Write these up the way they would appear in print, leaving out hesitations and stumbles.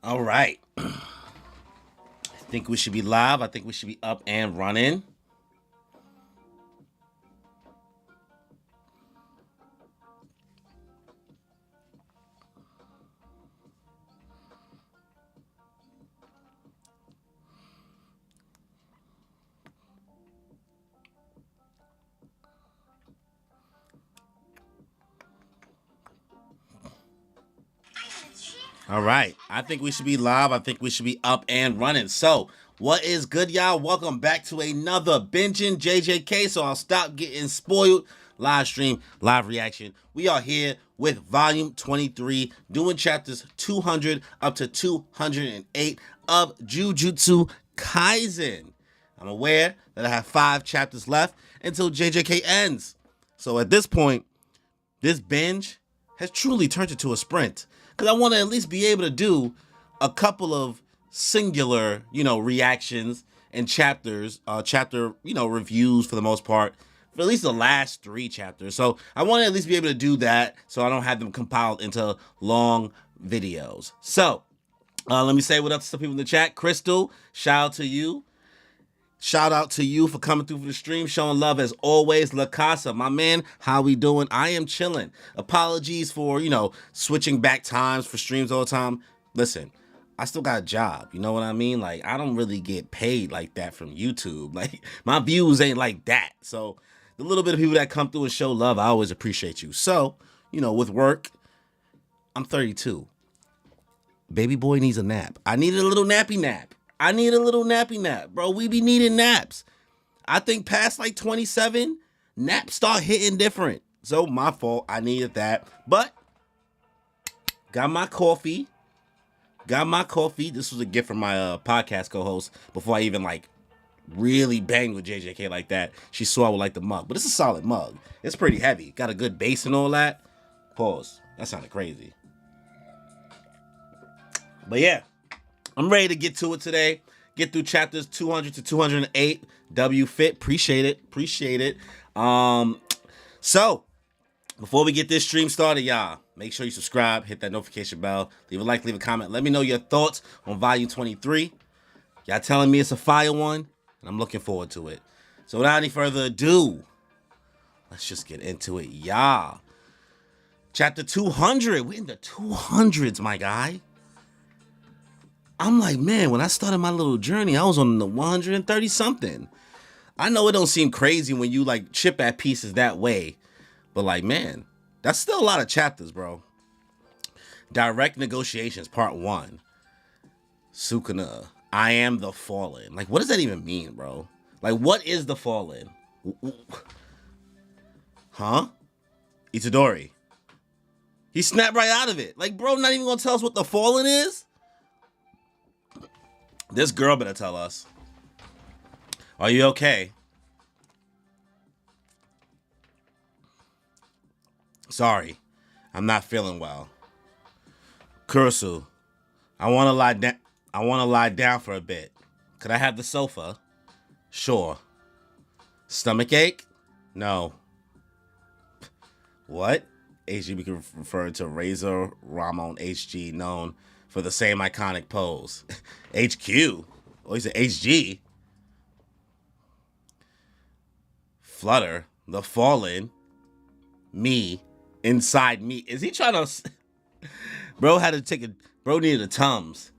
All right. I think we should be live. I think we should be up and running. All right. I think we should be live. I think we should be up and running. So, what is good, y'all? Welcome back to another binging JJK. So, I'll stop getting spoiled. Live stream, live reaction. We are here with Volume 23, doing chapters 200 up to 208 of Jujutsu Kaisen. I'm aware that I have 5 chapters left until JJK ends. So, at this point, this binge has truly turned into a sprint. Because I want to at least be able to do a couple of singular, reactions and chapters, reviews for the most part, for at least the last 3 chapters. So I want to at least be able to do that so I don't have them compiled into long videos. So let me say what up to some people in the chat. Crystal, shout out to you. Shout out to you for coming through for the stream, showing love as always. La Casa, my man, how we doing? I am chilling. Apologies for, switching back times for streams all the time. Listen, I still got a job. You know what I mean? Like, I don't really get paid like that from YouTube. Like, my views ain't like that. So, the little bit of people that come through and show love, I always appreciate you. So, with work, I'm 32. Baby boy needs a nap. I needed a little nappy nap. Bro. We be needing naps. I think past like 27, naps start hitting different. So my fault. I needed that. But got my coffee. This was a gift from my podcast co-host before I even really banged with JJK like that. She saw I would like the mug. But it's a solid mug. It's pretty heavy. Got a good base and all that. Pause. That sounded crazy. But yeah. I'm ready to get to it today. Get through chapters 200 to 208. W fit. Appreciate it. So, before we get this stream started, y'all, make sure you subscribe, hit that notification bell, leave a like, leave a comment. Let me know your thoughts on Volume 23. Y'all telling me it's a fire one, and I'm looking forward to it. So, without any further ado, let's just get into it, y'all. Chapter 200. We're in the 200s, my guy. I'm like, man, when I started my little journey, I was on the 130 something. I know it don't seem crazy when you chip at pieces that way, but man, that's still a lot of chapters, bro. Direct Negotiations, Part 1. Sukuna, I am the Fallen. What does that even mean, bro? What is the Fallen? Huh? Itadori. He snapped right out of it. Bro, not even gonna tell us what the Fallen is? This girl better tell us. Are you okay? Sorry, I'm not feeling well. Kurusu, I want to lie down. I want to lie down for a bit. Could I have the sofa? Sure. Stomach ache? No. What? HG can refer to Razor Ramon HG, known for the same iconic pose. HQ? Oh, he said HG. Flutter, the Fallen, me, inside me. Is he trying to... Bro had to take a... Bro needed a Tums.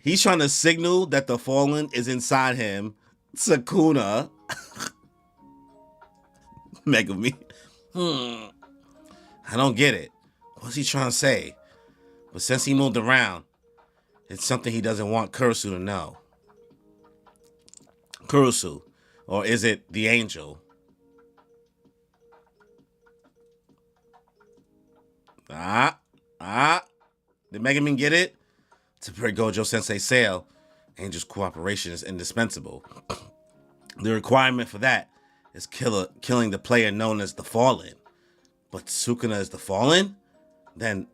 He's trying to signal that the Fallen is inside him. Sukuna. Megumi. I don't get it. What's he trying to say? But since he moved around, it's something he doesn't want Kurusu to know. Kurusu. Or is it the angel? Did Megumin get it? To break Gojo Sensei's sail, Angel's cooperation is indispensable. The requirement for that is killing the player known as the Fallen. But Sukuna is the Fallen? Then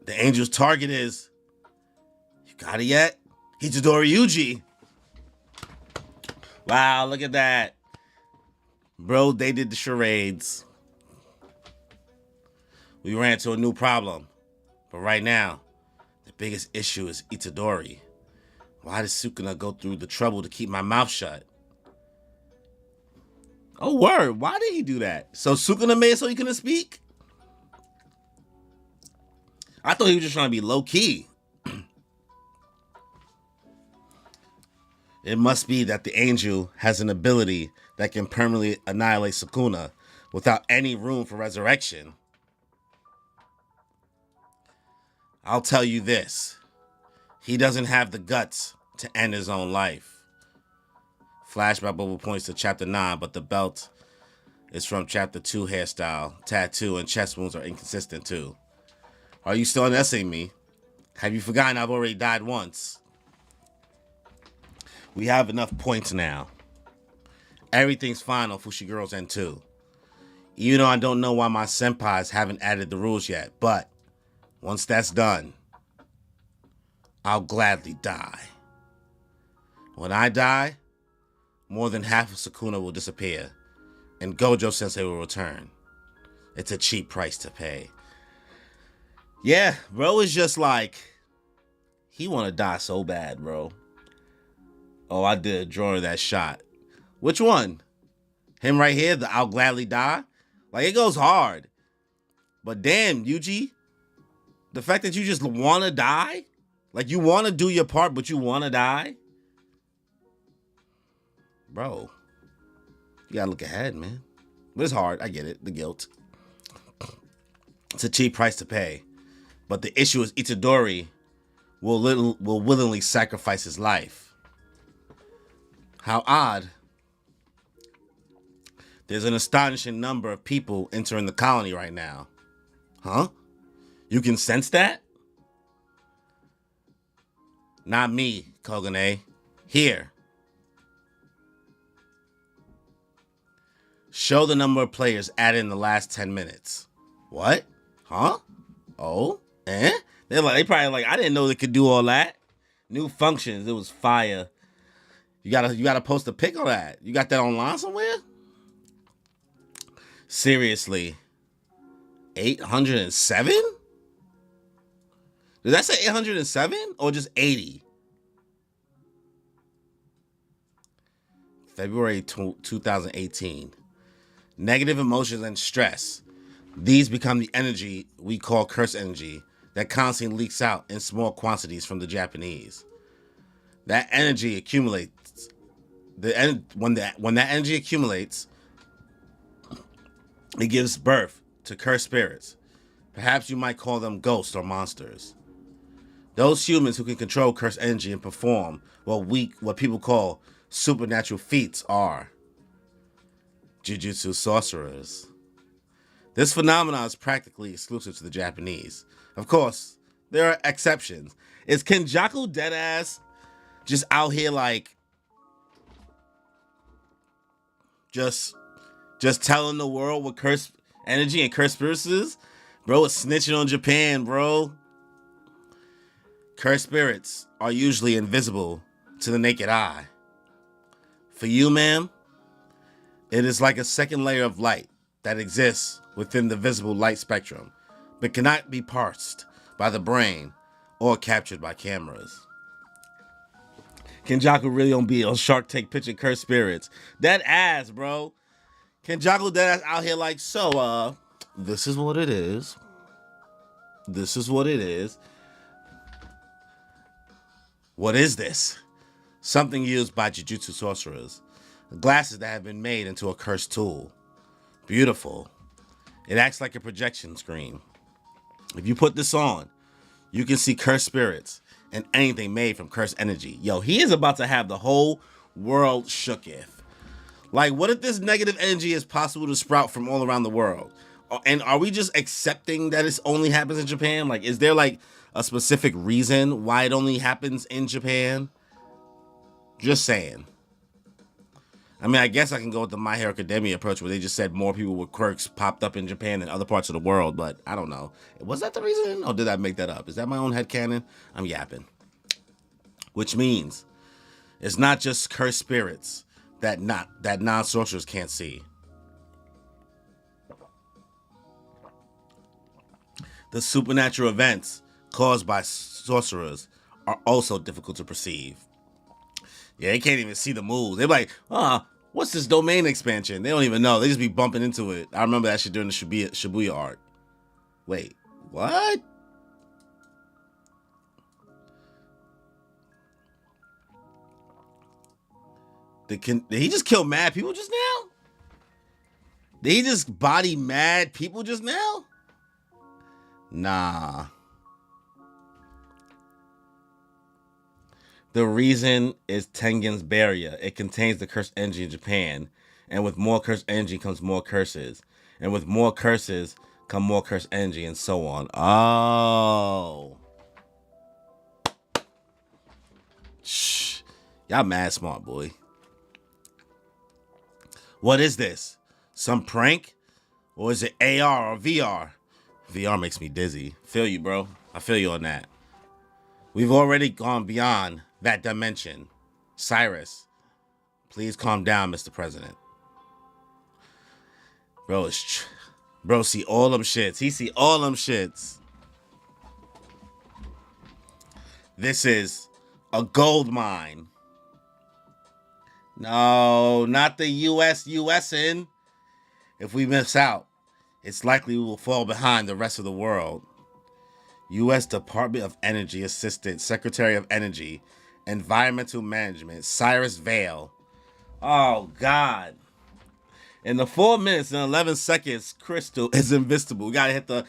the Angel's target is... You got it yet? Hitodori Yuji. Wow, look at that. Bro, they did the charades. We ran into a new problem. But right now, The biggest issue is Itadori. Why does Sukuna go through the trouble to keep my mouth shut? Oh, word. Why did he do that? So Sukuna made it so he couldn't speak? I thought he was just trying to be low-key. It must be that the angel has an ability that can permanently annihilate Sukuna without any room for resurrection. I'll tell you this. He doesn't have the guts to end his own life. Flashback bubble points to chapter 9, but the belt is from chapter 2 hairstyle, tattoo, and chest wounds are inconsistent too. Are you still underestimating me? Have you forgotten I've already died once? We have enough points now. Everything's fine on Fushiguro's end too. Even though I don't know why my senpais haven't added the rules yet, but once that's done, I'll gladly die. When I die, more than half of Sukuna will disappear, and Gojo-sensei will return. It's a cheap price to pay. Yeah, bro is just like, he want to die so bad, bro. Oh, I did a drawing of that shot. Which one? Him right here, the I'll gladly die? Like, it goes hard. But damn, Yuji, the fact that you just want to die? Like, you want to do your part, but you want to die? Bro, you gotta look ahead, man. But it's hard. I get it. The guilt. It's a cheap price to pay. But the issue is Itadori will willingly sacrifice his life. How odd. There's an astonishing number of people entering the colony right now. Huh? You can sense that? Not me, Kogane. Here. Show the number of players added in the last 10 minutes. What? Huh? Oh? Eh? They probably like, I didn't know they could do all that. New functions. It was fire. You gotta post a pic on that. You got that online somewhere? Seriously. 807? Did that say 807 or just 80? February 2018. Negative emotions and stress. These become the energy we call curse energy that constantly leaks out in small quantities from the Japanese. That energy accumulates. When that energy accumulates, it gives birth to cursed spirits. Perhaps you might call them ghosts or monsters. Those humans who can control cursed energy and perform what people call supernatural feats are Jujutsu sorcerers. This phenomenon is practically exclusive to the Japanese. Of course, there are exceptions. Is Kenjaku deadass just out here like just telling the world what cursed energy and cursed spirits is? Bro, it's snitching on Japan, bro. Cursed spirits are usually invisible to the naked eye. For you, ma'am, it is like a second layer of light that exists within the visible light spectrum, but cannot be parsed by the brain or captured by cameras. Kenjaku really don't be on Shark Tank pitching cursed spirits. That ass, bro. Kenjaku that ass out here like, so, this is what it is. This is what it is. What is this? Something used by Jujutsu sorcerers. Glasses that have been made into a cursed tool. Beautiful. It acts like a projection screen. If you put this on, you can see cursed spirits and anything made from cursed energy. Yo, he is about to have the whole world shooketh. Like, what if this negative energy is possible to sprout from all around the world? And are we just accepting that it only happens in Japan? Like, is there like a specific reason why it only happens in Japan? Just saying. I mean, I guess I can go with the My Hero Academia approach where they just said more people with quirks popped up in Japan than other parts of the world, but I don't know. Was that the reason? Or did I make that up? Is that my own headcanon? I'm yapping. Which means it's not just cursed spirits that non-sorcerers can't see. The supernatural events caused by sorcerers are also difficult to perceive. Yeah, they can't even see the moves. They're like, what's this domain expansion? They don't even know. They just be bumping into it. I remember that shit during the Shibuya Arc. Wait, what? Did he just kill mad people just now? Did he just body mad people just now? Nah. The reason is Tengen's barrier. It contains the cursed energy in Japan. And with more cursed energy comes more curses. And with more curses come more cursed energy and so on. Oh. Shh. Y'all mad smart, boy. What is this? Some prank? Or is it AR or VR? VR makes me dizzy. Feel you, bro. I feel you on that. We've already gone beyond that dimension. Cyrus, please calm down, Mr. President. Bro, see all them shits. He see all them shits. This is a gold mine. No, not the USN. If we miss out, it's likely we will fall behind the rest of the world. U.S. Department of Energy Assistant Secretary of Energy, Environmental Management, Cyrus Vale. Oh, God. In the 4 minutes and 11 seconds, Crystal is invisible. We gotta hit the...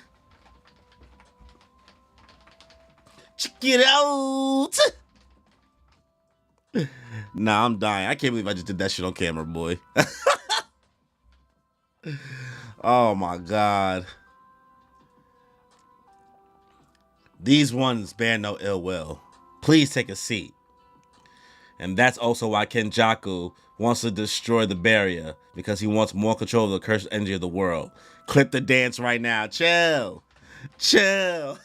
Check it out! Nah, I'm dying. I can't believe I just did that shit on camera, boy. Oh, my God. These ones bear no ill will. Please take a seat. And that's also why Kenjaku wants to destroy the barrier, because he wants more control of the cursed energy of the world. Clip the dance right now. Chill. Chill.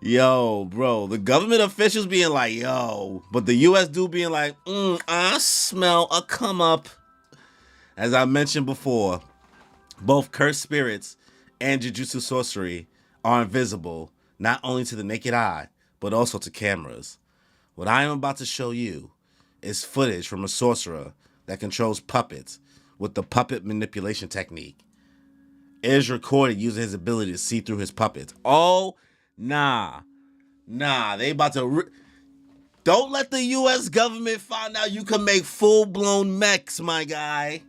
Yo, bro, the government officials being like, yo, but the U.S. dude being like, I smell a come up. As I mentioned before, both cursed spirits and Jujutsu sorcery are invisible, not only to the naked eye, but also to cameras. What I am about to show you is footage from a sorcerer that controls puppets with the puppet manipulation technique. It is recorded using his ability to see through his puppets. Oh, nah, they about to... Don't let the U.S. government find out you can make full-blown mechs, my guy.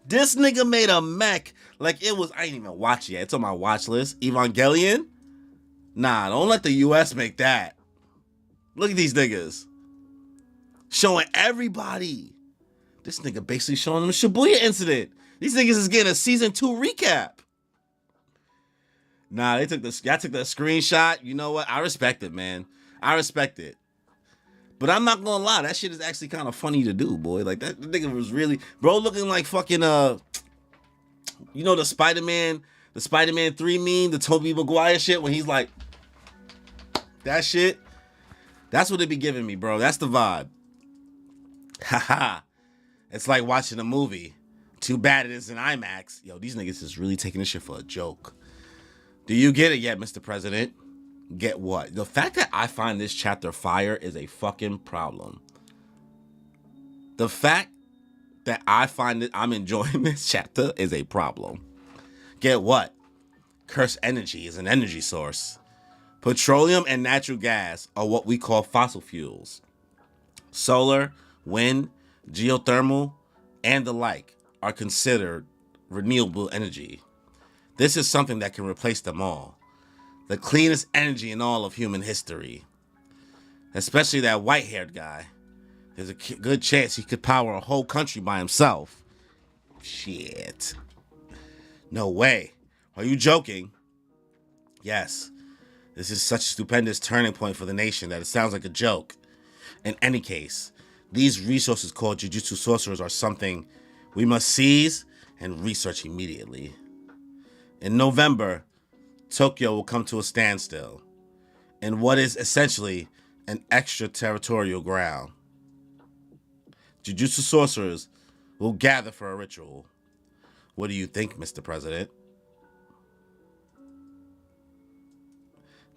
This nigga made a mech like it was... I ain't even watch it yet. It's on my watch list. Evangelion? Nah, don't let the U.S. make that. Look at these niggas. Showing everybody. This nigga basically showing them the Shibuya incident. These niggas is getting a season 2 recap. Nah, y'all took the screenshot. You know what? I respect it, man. I respect it. But I'm not gonna lie, that shit is actually kind of funny to do, boy. Like, that nigga was really... Bro looking like fucking, you know the Spider-Man 3 meme, the Tobey Maguire shit, when he's like... That shit. That's what it be giving me, bro. That's the vibe. Haha. It's like watching a movie. Too bad it is in IMAX. Yo, these niggas is really taking this shit for a joke. Do you get it yet, Mr. President? Get what? The fact that I find this chapter fire is a fucking problem. The fact that I find that I'm enjoying this chapter is a problem. Get what? Cursed energy is an energy source. Petroleum and natural gas are what we call fossil fuels. Solar, wind, geothermal, and the like are considered renewable energy. This is something that can replace them all. The cleanest energy in all of human history. Especially that white-haired guy. There's a good chance he could power a whole country by himself. Shit. No way. Are you joking? Yes. This is such a stupendous turning point for the nation that it sounds like a joke. In any case, these resources called Jujutsu sorcerers are something we must seize and research immediately. In November, Tokyo will come to a standstill in what is essentially an extraterritorial ground. Jujutsu sorcerers will gather for a ritual. What do you think, Mr. President?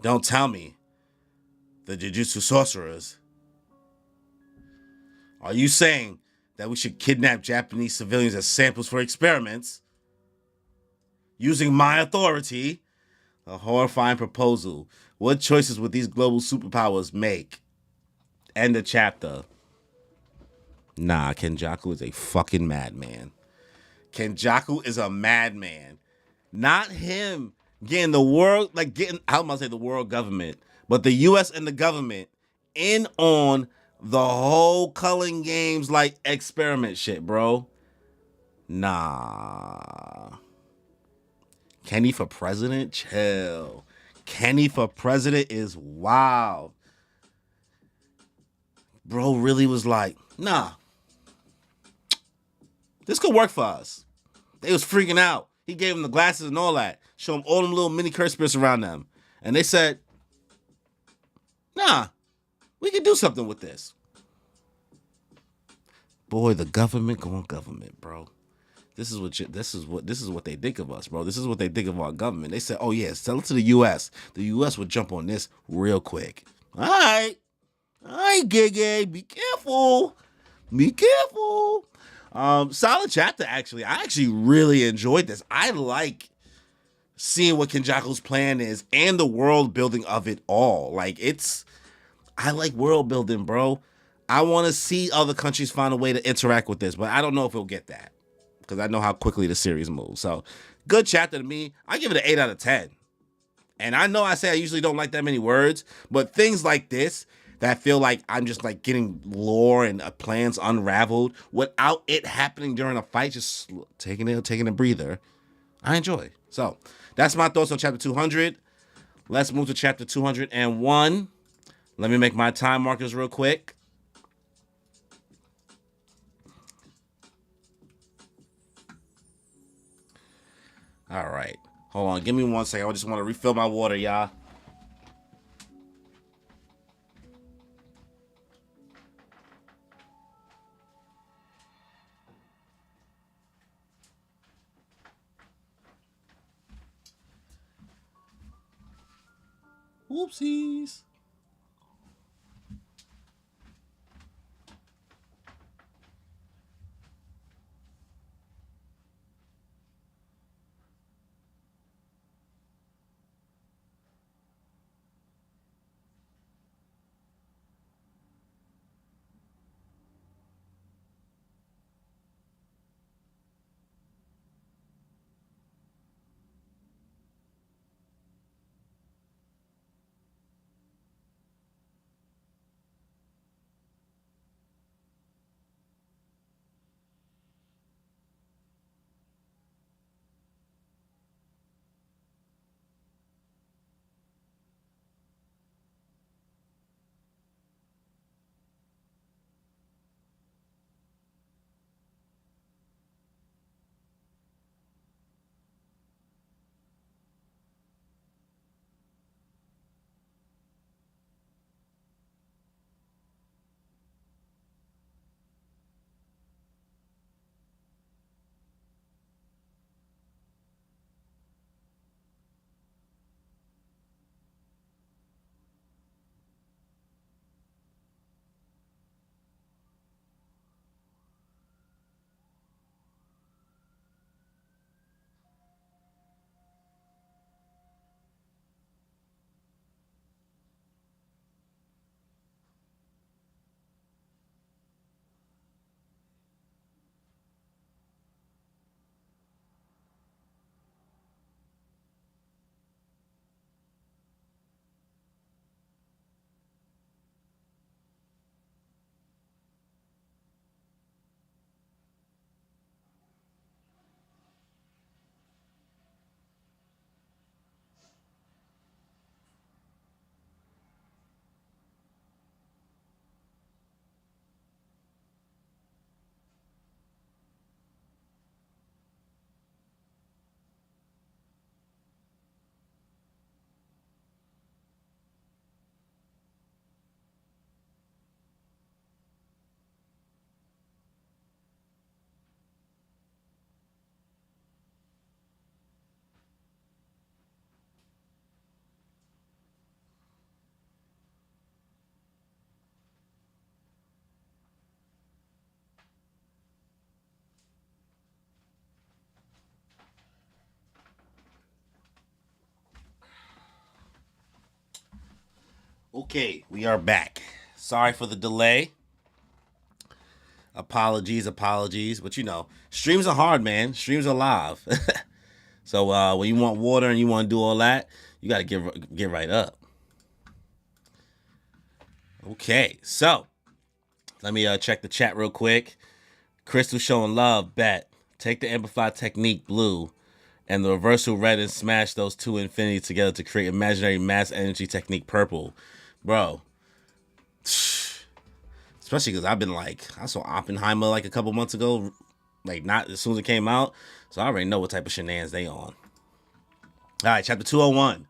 Don't tell me the Jujutsu sorcerers. Are you saying that we should kidnap Japanese civilians as samples for experiments using my authority? A horrifying proposal. What choices would these global superpowers make? End of chapter. Nah, Kenjaku is a fucking madman. Kenjaku is a madman. Not him getting the world, like getting, I'm gonna say the world government, but the US and the government in on the whole Culling Games like experiment shit, bro. Nah. Kenny for president? Chill. Kenny for president is wild. Bro really was like, nah, this could work for us. They was freaking out. He gave them the glasses and all that. Show them all them little mini curse spirits around them. And they said, nah, we can do something with this. Boy, the government going government, bro. This is what they think of us, bro. This is what they think of our government. They said, oh yeah, sell it to the US. The US would jump on this real quick. All right, Gigi, be careful. Be careful. Solid chapter, actually. I actually really enjoyed this. I like seeing what Kenjaku's plan is and the world building of it all. Like, I like world building, bro. I want to see other countries find a way to interact with this, but I don't know if we'll get that because I know how quickly the series moves. So, good chapter to me. I give it an 8 out of 10. And I know I say I usually don't like that many words, but things like this that feel like I'm just like getting lore and plans unraveled without it happening during a fight, just taking a breather, I enjoy. So that's my thoughts on chapter 200. Let's move to chapter 201. Let me make my time markers real quick. All right. Hold on. Give me 1 second. I just want to refill my water, y'all. Whoopsies. Okay, we are back. Sorry for the delay. Apologies. But you know, streams are hard, man. Streams are live. So when you want water and you want to do all that, you got to get right up. Okay, so let me check the chat real quick. Crystal showing love. Bet. Take the amplified technique blue and the reversal red and smash those two infinities together to create imaginary mass energy technique purple. Bro. Especially because I've been I saw Oppenheimer like a couple months ago, like not as soon as it came out. So I already know what type of shenanigans they on. All right, chapter 201.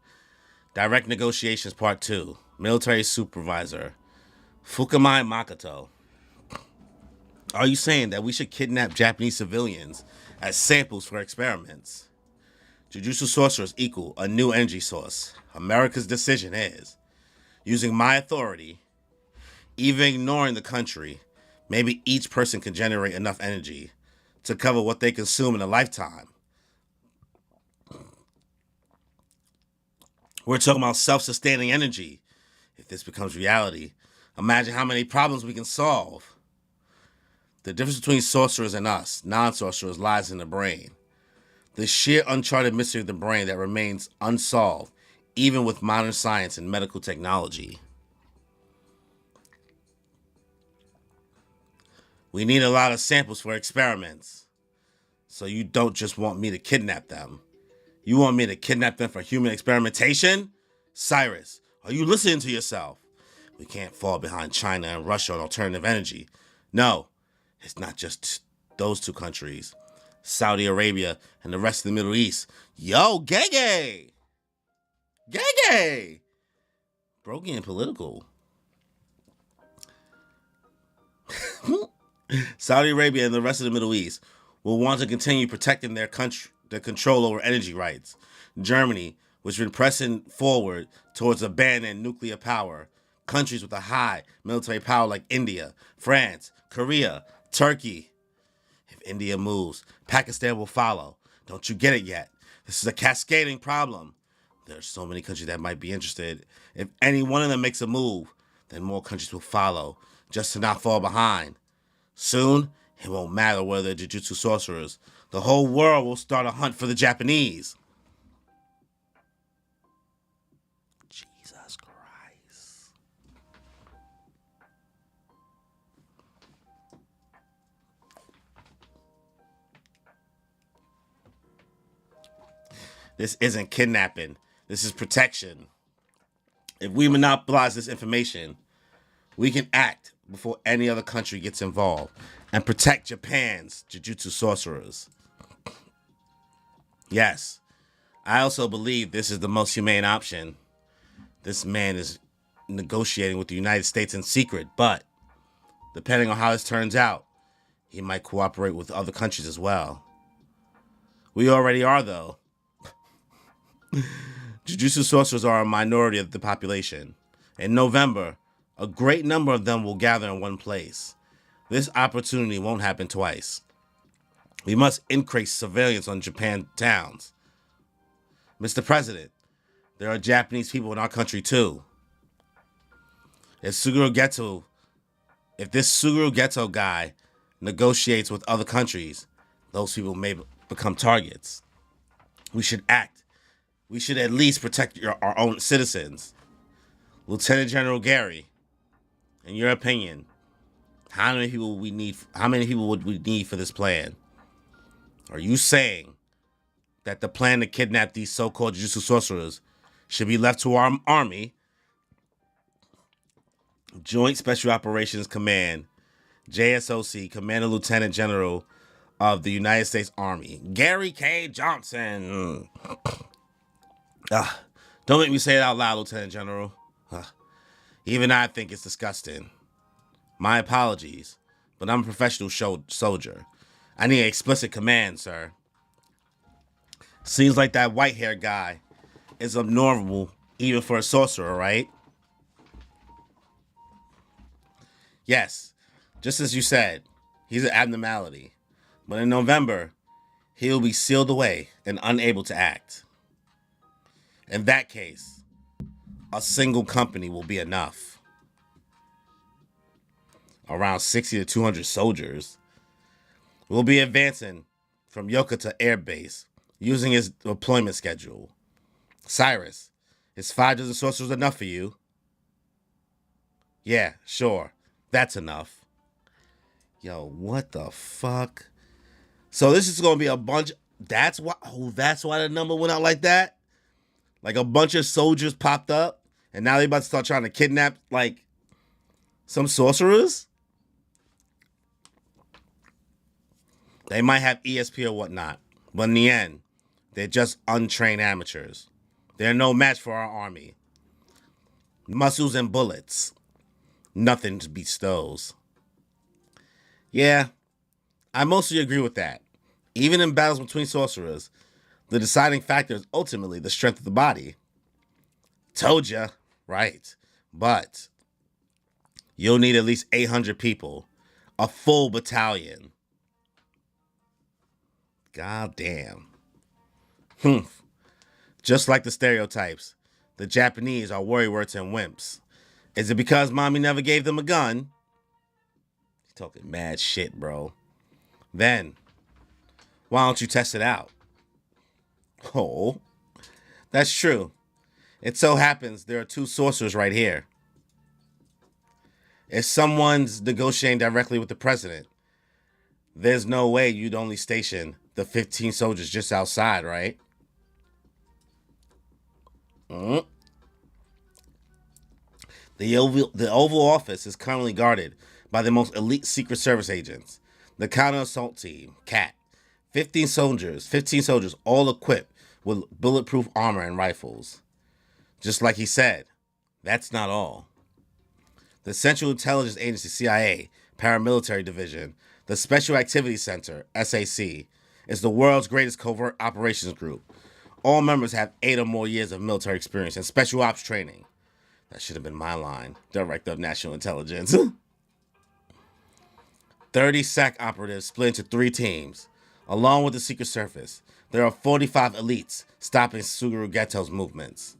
Direct Negotiations Part 2. Military Supervisor. Fukamai Makoto. Are you saying that we should kidnap Japanese civilians as samples for experiments? Jujutsu Sorcerers equal a new energy source. America's decision is, using my authority, even ignoring the country, maybe each person can generate enough energy to cover what they consume in a lifetime. We're talking about self-sustaining energy. If this becomes reality, imagine how many problems we can solve. The difference between sorcerers and us, non-sorcerers, lies in the brain. The sheer uncharted mystery of the brain that remains unsolved, even with modern science and medical technology. We need a lot of samples for experiments. So you don't just want me to kidnap them. You want me to kidnap them for human experimentation? Cyrus, are you listening to yourself? We can't fall behind China and Russia on alternative energy. No, it's not just those two countries. Saudi Arabia and the rest of the Middle East. Yo, Gege! Gege! Bro getting political. Saudi Arabia and the rest of the Middle East will want to continue protecting their control over energy rights. Germany, which has been pressing forward towards abandoning nuclear power. Countries with a high military power like India, France, Korea, Turkey. If India moves, Pakistan will follow. Don't you get it yet? This is a cascading problem. There's so many countries that might be interested. If any one of them makes a move, then more countries will follow, just to not fall behind. Soon, it won't matter whether they're Jujutsu sorcerers. The whole world will start a hunt for the Japanese. Jesus Christ. This isn't kidnapping. This is protection. If we monopolize this information, we can act before any other country gets involved and protect Japan's Jujutsu sorcerers. Yes, I also believe this is the most humane option. This man is negotiating with the United States in secret, but depending on how this turns out, he might cooperate with other countries as well. We already are, though. Jujutsu sorcerers are a minority of the population. In November, a great number of them will gather in one place. This opportunity won't happen twice. We must increase surveillance on Japan towns. Mr. President, there are Japanese people in our country too. If this Suguru Geto guy negotiates with other countries, those people may become targets. We should act. We should at least protect our own citizens. Lieutenant General Gary, in your opinion, how many people would we need for this plan? Are you saying that the plan to kidnap these so-called Jujutsu sorcerers should be left to our army, Joint Special Operations Command, JSOC, Commander Lieutenant General of the United States Army, Gary K. Johnson? Don't make me say it out loud, Lieutenant General. Even I think it's disgusting. My apologies, but I'm a professional soldier. I need an explicit command, sir. Seems like that white-haired guy is abnormal even for a sorcerer, right? Yes, just as you said, he's an abnormality. But in November, he'll be sealed away and unable to act. In that case, a single company will be enough. Around 60 to 200 soldiers. We'll be advancing from Yoka to Air Base using his deployment schedule. Cyrus, is 5 dozen sorcerers enough for you? Yeah, sure. That's enough. Yo, what the fuck? So this is going to be a bunch. That's why the number went out like that? Like a bunch of soldiers popped up, and now they about to start trying to kidnap, like, some sorcerers? They might have ESP or whatnot, but in the end, they're just untrained amateurs. They're no match for our army. Muscles and bullets. Nothing to beat those. Yeah, I mostly agree with that. Even in battles between sorcerers, the deciding factor is ultimately the strength of the body. Told ya, right. But you'll need at least 800 people. A full battalion. God damn. Just like the stereotypes, the Japanese are worrywurts and wimps. Is it because mommy never gave them a gun? He's talking mad shit, bro. Then, why don't you test it out? Oh, that's true. It so happens there are 2 sorcerers right here. If someone's negotiating directly with the president, there's no way you'd only station the 15 soldiers just outside, right? The Oval Office is currently guarded by the most elite Secret Service agents. The Counter Assault Team, CAT. 15 soldiers, all equipped with bulletproof armor and rifles. Just like he said, that's not all. The Central Intelligence Agency, CIA, Paramilitary Division, the Special Activities Center, SAC, is the world's greatest covert operations group. All members have 8 or more years of military experience and special ops training. That should have been my line. Director of National Intelligence. 30 SAC operatives split into 3 teams. Along with the Secret Service, there are 45 elites stopping Suguru Geto's movements.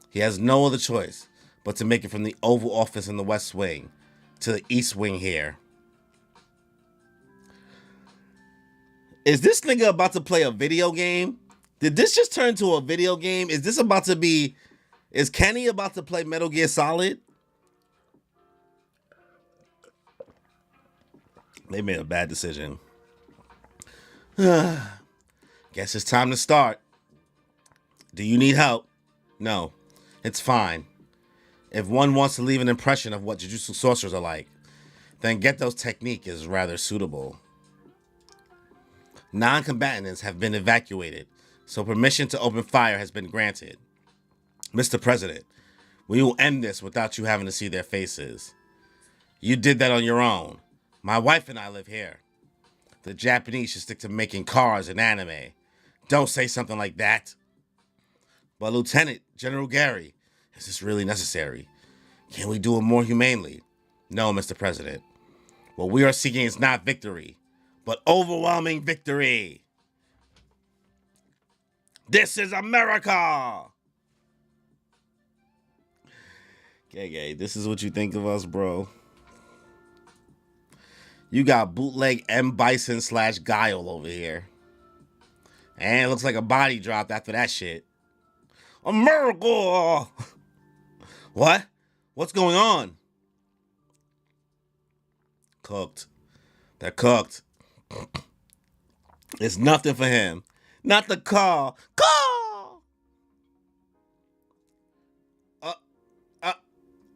He has no other choice but to make it from the Oval Office in the West Wing to the East Wing here. Is this nigga about to play a video game? Did this just turn into a video game? Is Kenny about to play Metal Gear Solid? They made a bad decision. Guess it's time to start. Do you need help? No, it's fine. If one wants to leave an impression of what Jujutsu sorcerers are like, then Geto's technique is rather suitable. Non-combatants have been evacuated, so permission to open fire has been granted. Mr. President, we will end this without you having to see their faces. You did that on your own. My wife and I live here. The Japanese should stick to making cars and anime. Don't say something like that. But Lieutenant General Gary, is this really necessary? Can we do it more humanely? No, Mr. President. What we are seeking is not victory, but overwhelming victory. This is America! Okay, this is what you think of us, bro. You got bootleg M. Bison / Guile over here. And it looks like a body dropped after that shit. America! What? What's going on? Cooked. They're cooked. It's nothing for him. Not the car. Car!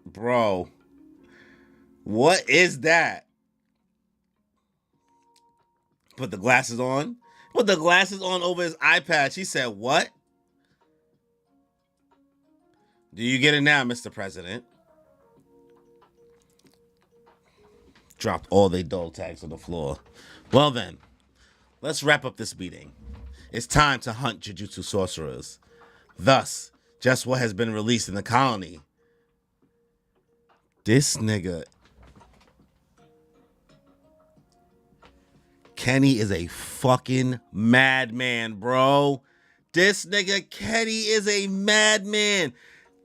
Bro. What is that? Put the glasses on. Put the glasses on over his iPad. She said, what? Do you get it now, Mr. President? Dropped all their dog tags on the floor. Well then, let's wrap up this meeting. It's time to hunt Jujutsu sorcerers. Thus, just what has been released in the colony. This nigga... Kenny is a fucking madman, bro. This nigga Kenny is a madman.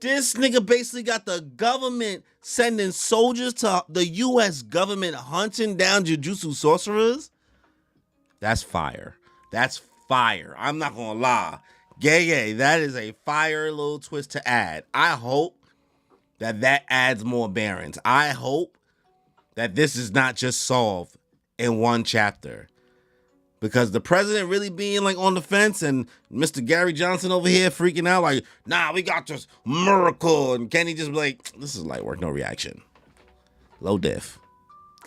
This nigga basically got the government sending soldiers to the U.S. government hunting down Jujutsu sorcerers. That's fire. That's fire. I'm not gonna lie. Gay, that is a fire little twist to add. I hope that adds more Barons. I hope that this is not just solved in one chapter. Because the president really being like on the fence and Mr. Gary Johnson over here freaking out like, nah, we got this miracle. And Kenny just be like, this is light work, no reaction. Low diff.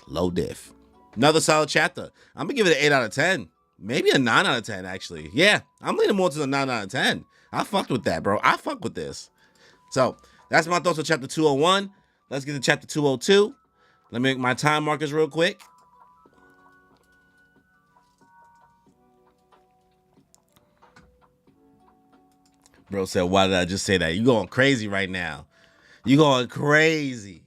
Low diff. Another solid chapter. I'm going to give it an 8 out of 10. Maybe a 9 out of 10, actually. Yeah, I'm leaning more to the 9 out of 10. I fucked with that, bro. I fuck with this. So, that's my thoughts on chapter 201. Let's get to chapter 202. Let me make my time markers real quick. Bro said, why did I just say that? You going crazy right now. You going crazy.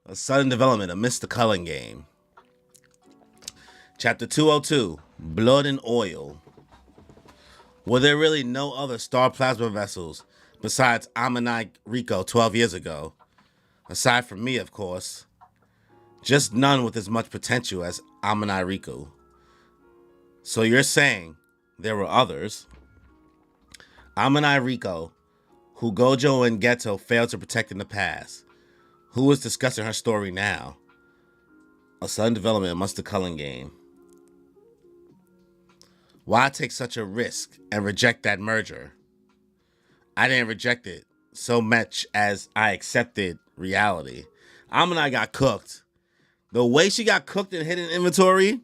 A sudden development amidst the Culling game. Chapter 202, Blood and Oil. Were there really no other star plasma vessels besides Amanai Riko 12 years ago? Aside from me, of course. Just none with as much potential as Amanai Riko. So you're saying there were others? Amanai Riko, who Gojo and Geto failed to protect in the past. Who is discussing her story now? A sudden development amongst the Culling game. Why take such a risk and reject that merger? I didn't reject it so much as I accepted reality. Amanai got cooked. The way she got cooked in hidden inventory.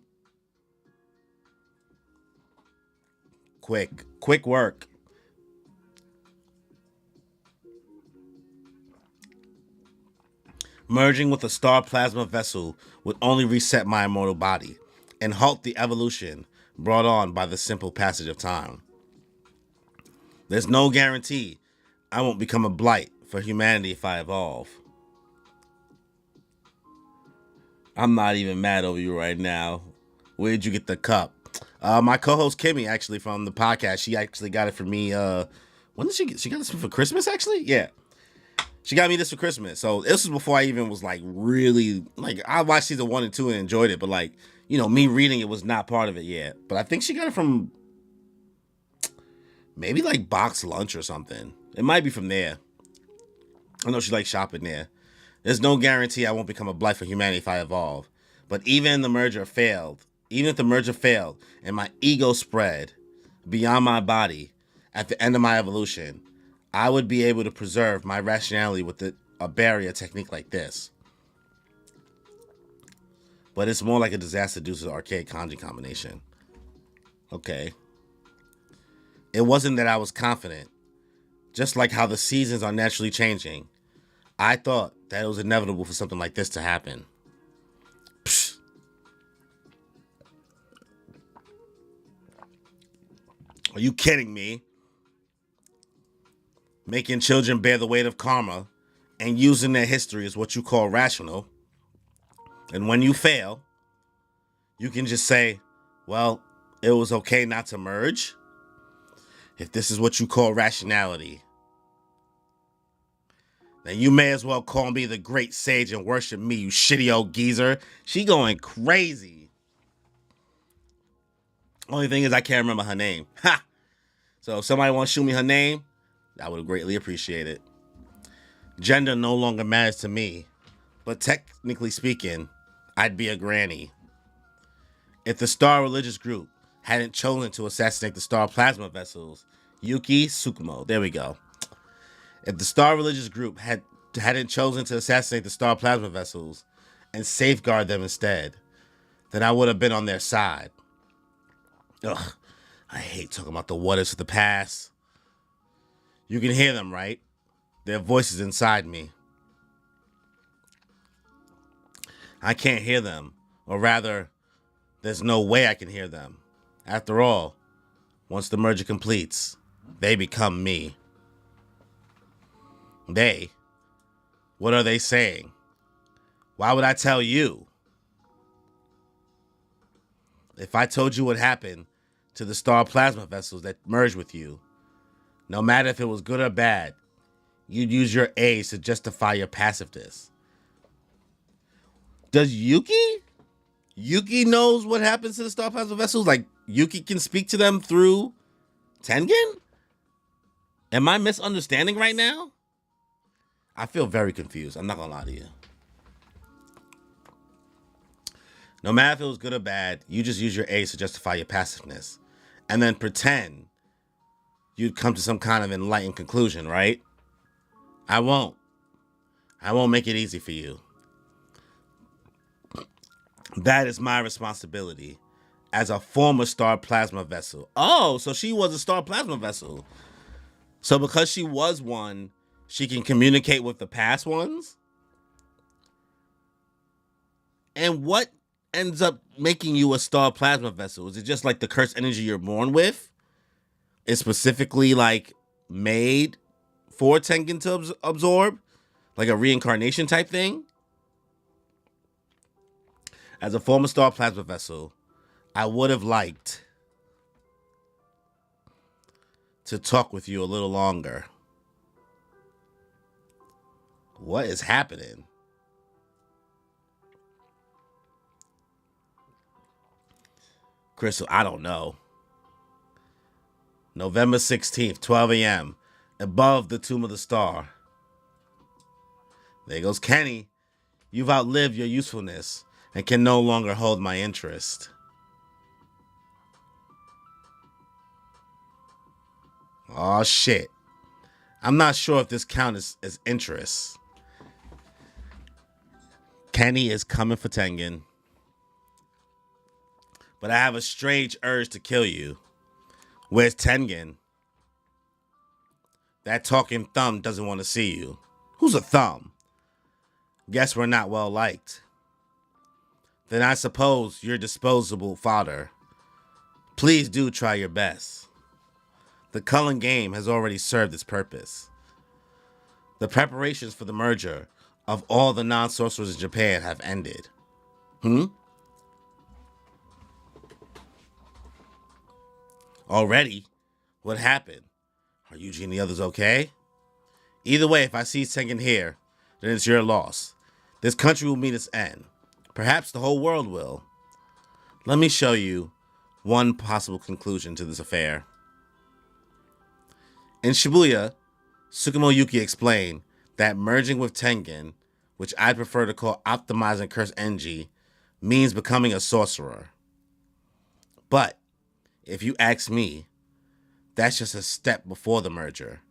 Quick work. Merging with a star plasma vessel would only reset my immortal body and halt the evolution brought on by the simple passage of time. There's no guarantee I won't become a blight for humanity if I evolve. I'm not even mad over you right now. Where'd you get the cup? My co-host Kimmy, actually, from the podcast, she actually got it for me. When did she get? She got this for Christmas, actually? Yeah. She got me this for Christmas. So this was before I even was like really, like, I watched season 1 and 2 and enjoyed it. But like, you know, me reading it was not part of it yet. But I think she got it from maybe like Box Lunch or something. It might be from there. I know she likes shopping there. There's no guarantee I won't become a blight for humanity if I evolve. But even if the merger failed and my ego spread beyond my body at the end of my evolution, I would be able to preserve my rationality with a barrier technique like this. But it's more like a disaster due to the archaic kanji combination. Okay. It wasn't that I was confident. Just like how the seasons are naturally changing, I thought that it was inevitable for something like this to happen. Psh. Are you kidding me? Making children bear the weight of karma and using their history is what you call rational. And when you fail, you can just say, well, it was okay not to merge. If this is what you call rationality, then you may as well call me the great sage and worship me, you shitty old geezer. She going crazy. Only thing is I can't remember her name. Ha! So if somebody wants to shoot me her name, I would greatly appreciate it. Gender no longer matters to me, but technically speaking, I'd be a granny. If the Star Religious Group hadn't chosen to assassinate the Star Plasma Vessels, Yuki Tsukumo, there we go. If the Star Religious Group hadn't chosen to assassinate the Star Plasma Vessels and safeguard them instead, then I would have been on their side. Ugh, I hate talking about the what ifs of the past. You can hear them, right? Their voices inside me. I can't hear them, or rather, there's no way I can hear them. After all, once the merger completes, they become me. They? What are they saying? Why would I tell you? If I told you what happened to the Star Plasma Vessels that merged with you, no matter if it was good or bad, you'd use your A's to justify your passiveness. Does Yuki knows what happens to the star plasma vessels? Like, Yuki can speak to them through Tengen? Am I misunderstanding right now? I feel very confused. I'm not gonna lie to you. No matter if it was good or bad, you just use your A's to justify your passiveness. And then pretend you'd come to some kind of enlightened conclusion, right? I won't. I won't make it easy for you. That is my responsibility as a former star plasma vessel. Oh, so she was a star plasma vessel. So because she was one, she can communicate with the past ones? And what ends up making you a star plasma vessel? Is it just like the cursed energy you're born with? It's specifically like made for Tengen to absorb? Like a reincarnation type thing? As a former star plasma vessel, I would have liked to talk with you a little longer. What is happening? Crystal, I don't know. November 16th, 12 a.m. Above the Tomb of the Star. There goes Kenny. You've outlived your usefulness and can no longer hold my interest. Oh shit. I'm not sure if this counts as interest. Kenny is coming for Tengen. But I have a strange urge to kill you. Where's Tengen? That talking thumb doesn't want to see you. Who's a thumb? Guess we're not well liked. Then I suppose you're disposable fodder. Please do try your best. The Cullen game has already served its purpose. The preparations for the merger of all the non-sorcerers in Japan have ended. Already? What happened? Are Yuji and the others okay? Either way, if I see Tengen here, then it's your loss. This country will meet its end. Perhaps the whole world will. Let me show you one possible conclusion to this affair. In Shibuya, Tsukumo Yuki explained that merging with Tengen, which I'd prefer to call optimizing cursed energy, means becoming a sorcerer. But, if you ask me, that's just a step before the merger.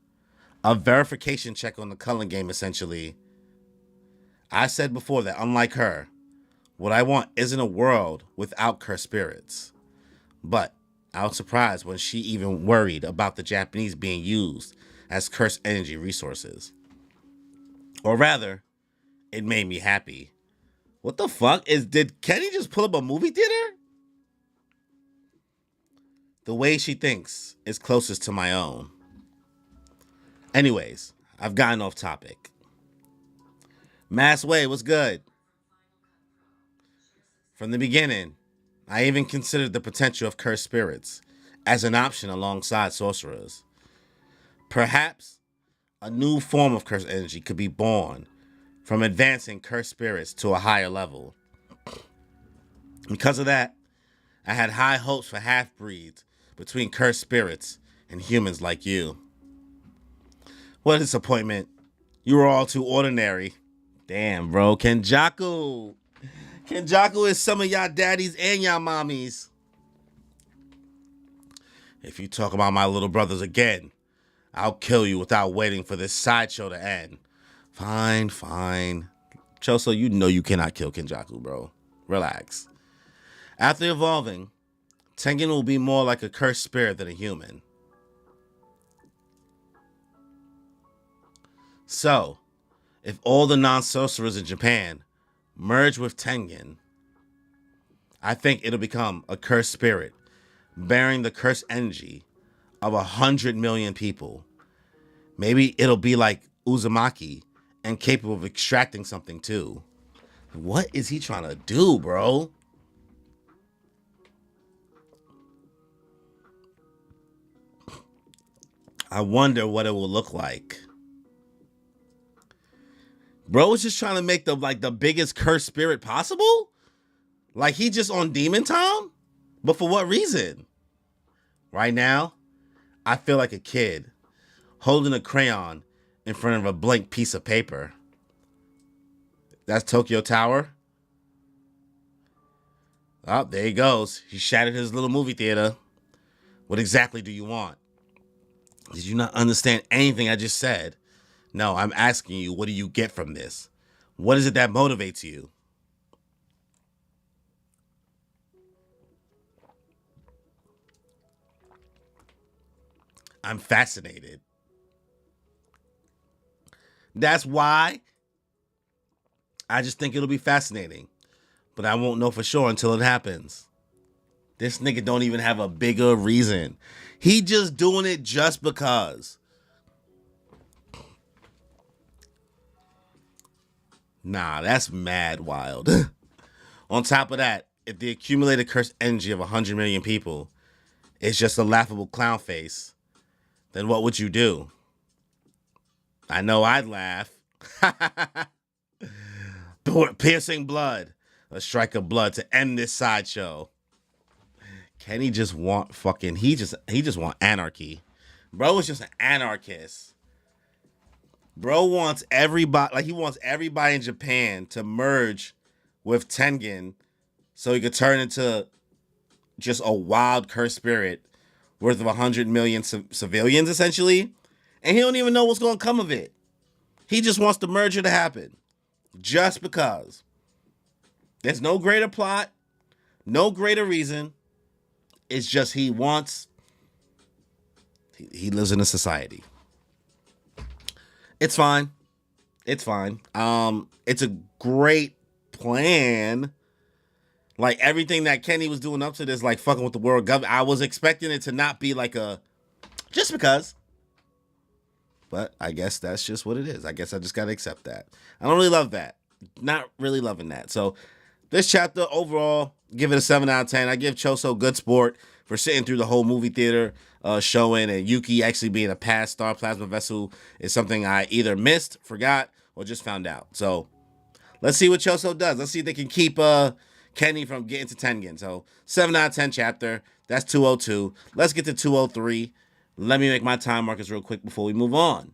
A verification check on the Cullen game, essentially. I said before that, unlike her, what I want isn't a world without cursed spirits. But I was surprised when she even worried about the Japanese being used as cursed energy resources. Or rather, it made me happy. What the fuck? Did Kenny just pull up a movie theater? The way she thinks is closest to my own. Anyways, I've gotten off topic. Mass Way, what's good? From the beginning, I even considered the potential of cursed spirits as an option alongside sorcerers. Perhaps a new form of cursed energy could be born from advancing cursed spirits to a higher level. Because of that, I had high hopes for half-breeds between cursed spirits and humans like you. What a disappointment. You were all too ordinary. Damn, bro. Kenjaku is some of y'all daddies and y'all mommies. If you talk about my little brothers again, I'll kill you without waiting for this sideshow to end. Fine. Choso, you know you cannot kill Kenjaku, bro. Relax. After evolving, Tengen will be more like a cursed spirit than a human. So, if all the non-sorcerers in Japan merge with Tengen, I think it'll become a cursed spirit, bearing the cursed energy of 100 million people. Maybe it'll be like Uzumaki and capable of extracting something too. What is he trying to do, bro? I wonder what it will look like. Bro was just trying to make the biggest cursed spirit possible. Like he just on demon time, but for what reason? Right now, I feel like a kid holding a crayon in front of a blank piece of paper. That's Tokyo Tower. Oh, there he goes. He shattered his little movie theater. What exactly do you want? Did you not understand anything I just said? No, I'm asking you, what do you get from this? What is it that motivates you? I'm fascinated. That's why I just think it'll be fascinating. But I won't know for sure until it happens. This nigga don't even have a bigger reason. He just doing it just because. Nah, that's mad wild. On top of that, if the accumulated cursed energy of 100 million people is just a laughable clown face, then what would you do? I know I'd laugh. Piercing blood. A strike of blood to end this sideshow. Kenny just want fucking he just want anarchy. Bro is just an anarchist. Bro wants everybody, like he wants everybody in Japan to merge with Tengen so he could turn into just a wild cursed spirit worth of 100 million civilians essentially. And he don't even know what's going to come of it. He just wants the merger to happen. Just because. There's no greater plot, no greater reason. It's just he wants, he lives in a society. It's fine. It's fine. It's a great plan. Like everything that Kenny was doing up to this, like fucking with the world government, I was expecting it to not be like a, just because. But I guess that's just what it is. I guess I just gotta accept that. I don't really love that. Not really loving that. So this chapter overall, give it a 7 out of 10. I give Choso good sport for sitting through the whole movie theater showing, and Yuki actually being a past star plasma vessel is something I either missed, forgot, or just found out. So let's see what Choso does. Let's see if they can keep Kenny from getting to Tengen. So 7 out of 10 chapter. That's 202. Let's get to 203. Let me make my time markers real quick before we move on.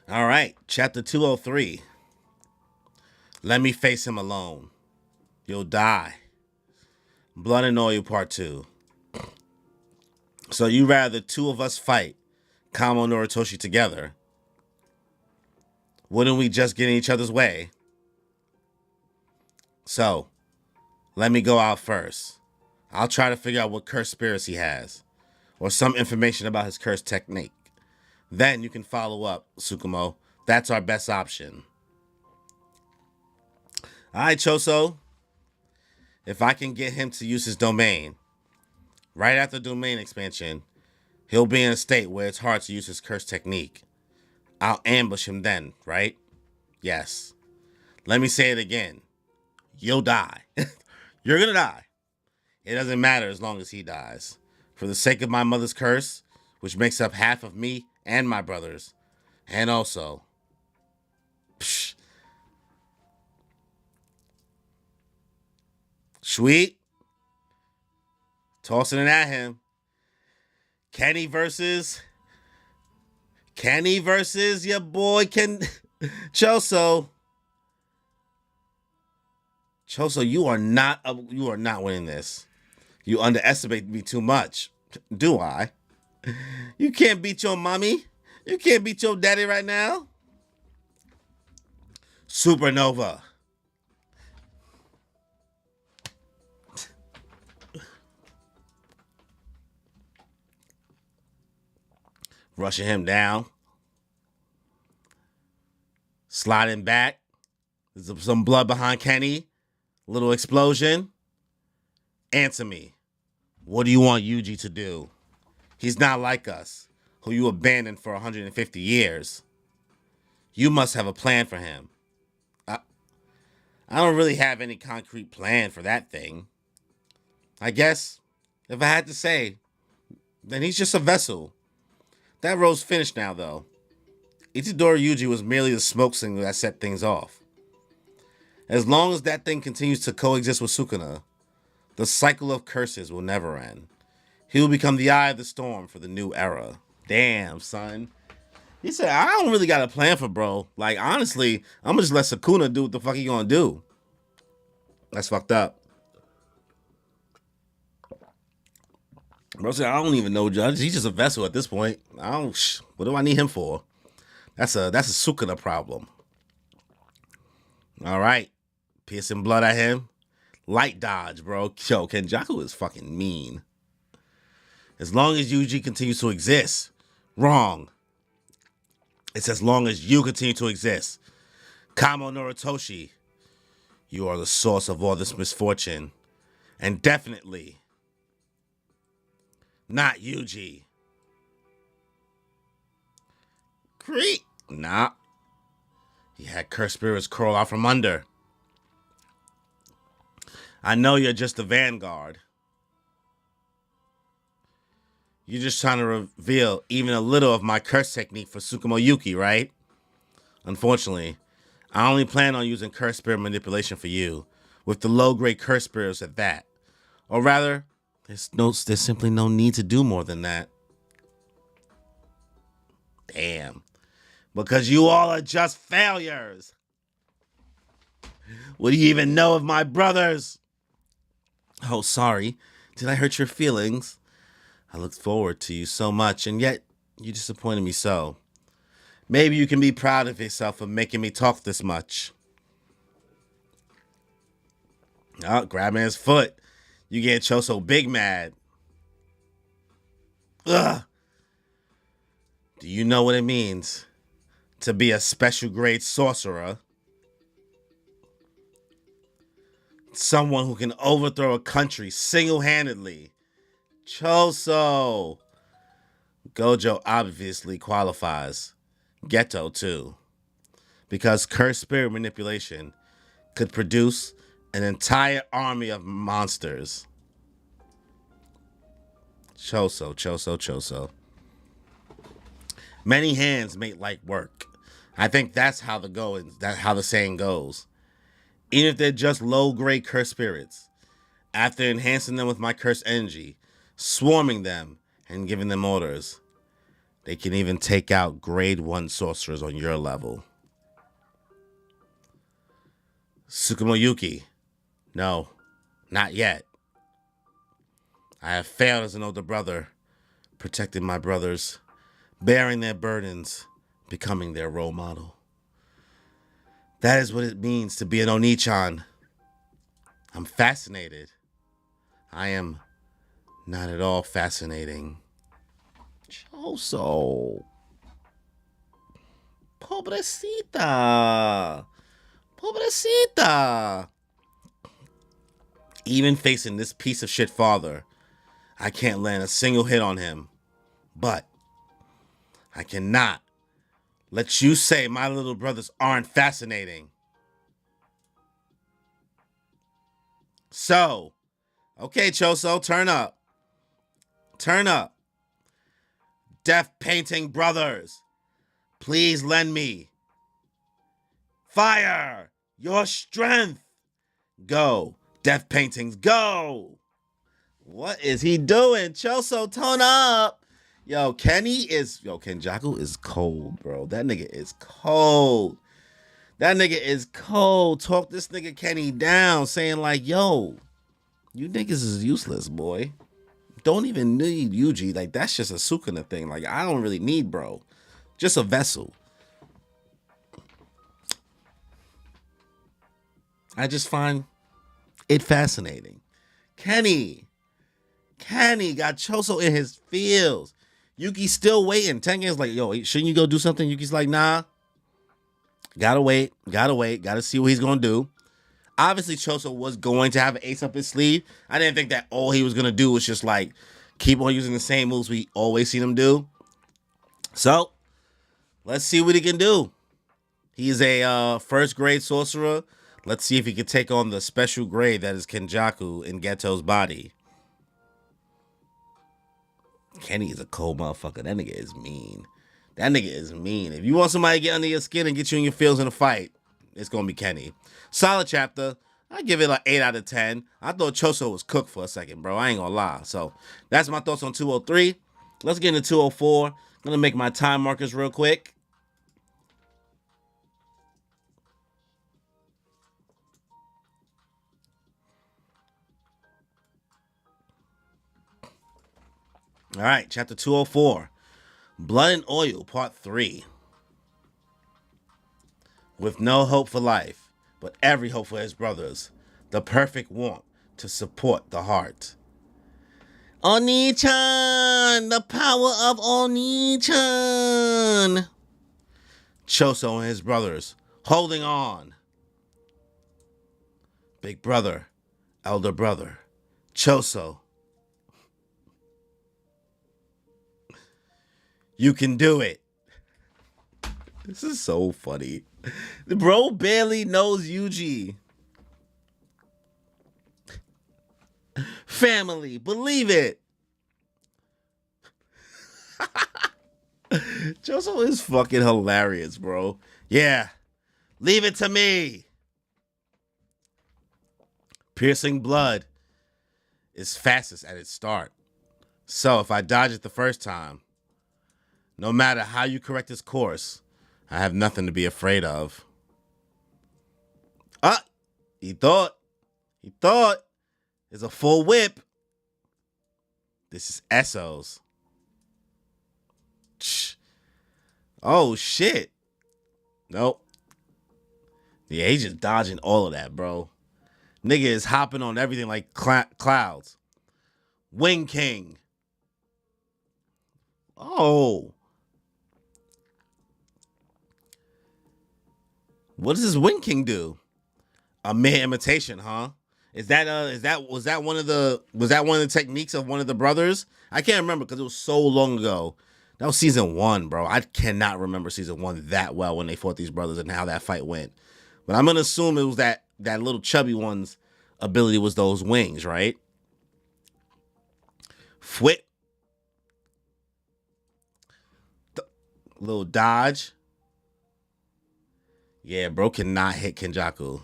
All right, chapter 203. Let me face him alone. You'll die. Blood and Oil Part 2. So you rather two of us fight Kamo and Noritoshi together? Wouldn't we just get in each other's way? So, let me go out first. I'll try to figure out what cursed spirits he has, or some information about his cursed technique. Then you can follow up, Tsukumo. That's our best option. Alright, Choso. If I can get him to use his domain, right after domain expansion, he'll be in a state where it's hard to use his cursed technique. I'll ambush him then, right? Yes. Let me say it again. You'll die. You're gonna die. It doesn't matter as long as he dies. For the sake of my mother's curse, which makes up half of me and my brothers, and also, sweet, tossing it at him. Kenny versus your boy Choso. Choso, you are not winning this. You underestimate me too much. Do I? You can't beat your mommy. You can't beat your daddy right now. Supernova. Rushing him down. Sliding back. There's some blood behind Kenny. Little explosion. Answer me. What do you want Yuji to do? He's not like us, who you abandoned for 150 years. You must have a plan for him. I don't really have any concrete plan for that thing. I guess, if I had to say, then he's just a vessel. That role's finished now, though. Itadori Yuji was merely the smoke signal that set things off. As long as that thing continues to coexist with Sukuna, the cycle of curses will never end. He will become the eye of the storm for the new era. Damn, son. He said, I don't really got a plan for bro. Like, honestly, I'm gonna just let Sukuna do what the fuck he gonna do. That's fucked up. Bro said, I don't even know Judge. He's just a vessel at this point. What do I need him for? That's a Sukuna problem. All right. Piercing blood at him. Light dodge, bro. Yo, Kenjaku is fucking mean. As long as Yuji continues to exist. Wrong. It's as long as you continue to exist. Kamo Noritoshi, you are the source of all this misfortune. And definitely not Yuji. Creep. Nah. He had cursed spirits crawl out from under. I know you're just the vanguard. You're just trying to reveal even a little of my curse technique for Tsukumo Yuki, right? Unfortunately, I only plan on using curse spirit manipulation for you, with the low-grade curse spirits at that. Or rather, there's simply no need to do more than that. Damn. Because you all are just failures. What do you even know of my brothers? Oh, sorry. Did I hurt your feelings? I looked forward to you so much, and yet you disappointed me so. Maybe you can be proud of yourself for making me talk this much. Oh, grabbing his foot. You get Choso big mad. Ugh. Do you know what it means to be a special grade sorcerer? Someone who can overthrow a country single-handedly. Choso. Gojo obviously qualifies. Geto too. Because cursed spirit manipulation could produce an entire army of monsters. Choso. Many hands make light work. I think that's how the saying goes. Even if they're just low-grade cursed spirits, after enhancing them with my cursed energy, swarming them, and giving them orders, they can even take out grade 1 sorcerers on your level. Tsukumo Yuki. No, not yet. I have failed as an older brother, protecting my brothers, bearing their burdens, becoming their role model. That is what it means to be an Oni-chan. I'm fascinated. I am not at all fascinating. Choso. Pobrecita. Even facing this piece of shit father, I can't land a single hit on him. But I cannot let you say my little brothers aren't fascinating. So, okay, Choso, turn up. Turn up. Death Painting Brothers, please lend me fire, your strength. Go, Death Paintings, go. What is he doing? Choso, tone up. Kenjaku is cold, bro. That nigga is cold. Talk this nigga Kenny down, saying like, yo, you niggas is useless, boy. Don't even need Yuji. Like, that's just a Sukuna thing. Like, I don't really need bro. Just a vessel. I just find it fascinating. Kenny got Choso in his feels. Yuki's still waiting. Tengen's like, yo, shouldn't you go do something? Yuki's like, nah. Gotta wait. Gotta see what he's gonna do. Obviously, Choso was going to have an ace up his sleeve. I didn't think that all he was going to do was just like keep on using the same moves we always seen him do. So, let's see what he can do. He's a first grade sorcerer. Let's see if he can take on the special grade that is Kenjaku in Geto's body. Kenny is a cold motherfucker. That nigga is mean. That nigga is mean. If you want somebody to get under your skin and get you in your feels in a fight, it's going to be Kenny. Solid chapter. I give it like 8 out of 10. I thought Choso was cooked for a second, bro. I ain't going to lie. So that's my thoughts on 203. Let's get into 204. I'm going to make my time markers real quick. All right, chapter 204. Blood and Oil, part 3. With no hope for life, but every hope for his brothers. The perfect warmth to support the heart. Oni-chan! The power of Oni-chan! Choso and his brothers, holding on. Big brother, elder brother, Choso. You can do it. This is so funny. The bro barely knows Yuji. Family, believe it. Choso is fucking hilarious, bro. Yeah. Leave it to me. Piercing blood is fastest at its start. So if I dodge it the first time, no matter how you correct its course, I have nothing to be afraid of. Ah, he thought. It's a full whip. This is Esso's. Oh, shit. Nope. Yeah, he's just dodging all of that, bro. Nigga is hopping on everything like clouds. Wing King. Oh. What does this Wing King do? A mere imitation, huh? Was that one of the techniques of one of the brothers? I can't remember because it was so long ago. That was season 1, bro. I cannot remember season 1 that well when they fought these brothers and how that fight went. But I'm gonna assume it was that little chubby one's ability was those wings, right? Fwit. Little dodge. Yeah, bro cannot hit Kenjaku.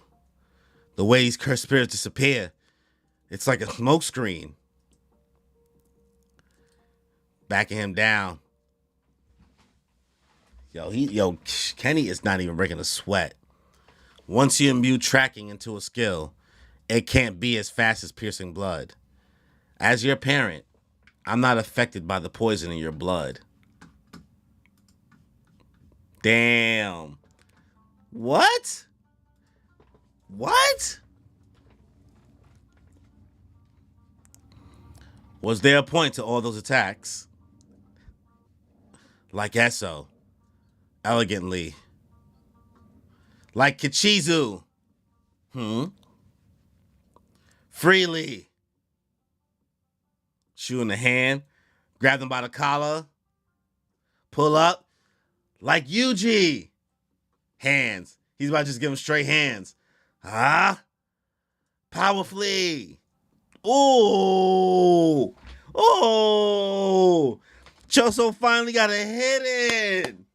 The way these cursed spirits disappear, it's like a smoke screen. Backing him down. Kenny is not even breaking a sweat. Once you imbue tracking into a skill, it can't be as fast as piercing blood. As your parent, I'm not affected by the poison in your blood. Damn. What? Was there a point to all those attacks? Like Esso. Elegantly. Like Kichizu. Freely. Shoe in the hand. Grab them by the collar. Pull up. Like Yuji. Hands. He's about to just give him straight hands. Powerfully. Oh. Choso finally got a hit in.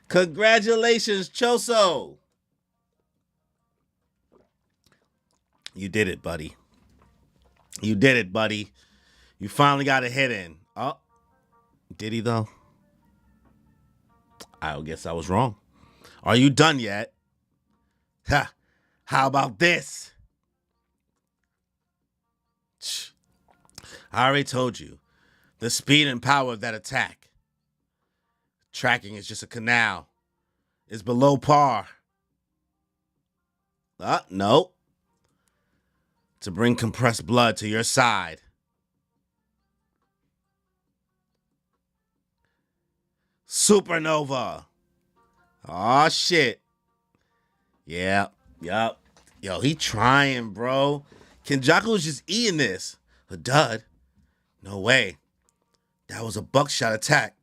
Congratulations, Choso. You did it, buddy. You finally got a hit in. Oh. Did he, though? I guess I was wrong. Are you done yet? Ha! How about this? I already told you. The speed and power of that attack. Tracking is just a canal. It's below par. No. To bring compressed blood to your side. Supernova. Aw, shit. Yeah. Yup. Yo, he trying, bro. Kenjaku's just eating this. A dud. No way. That was a buckshot attack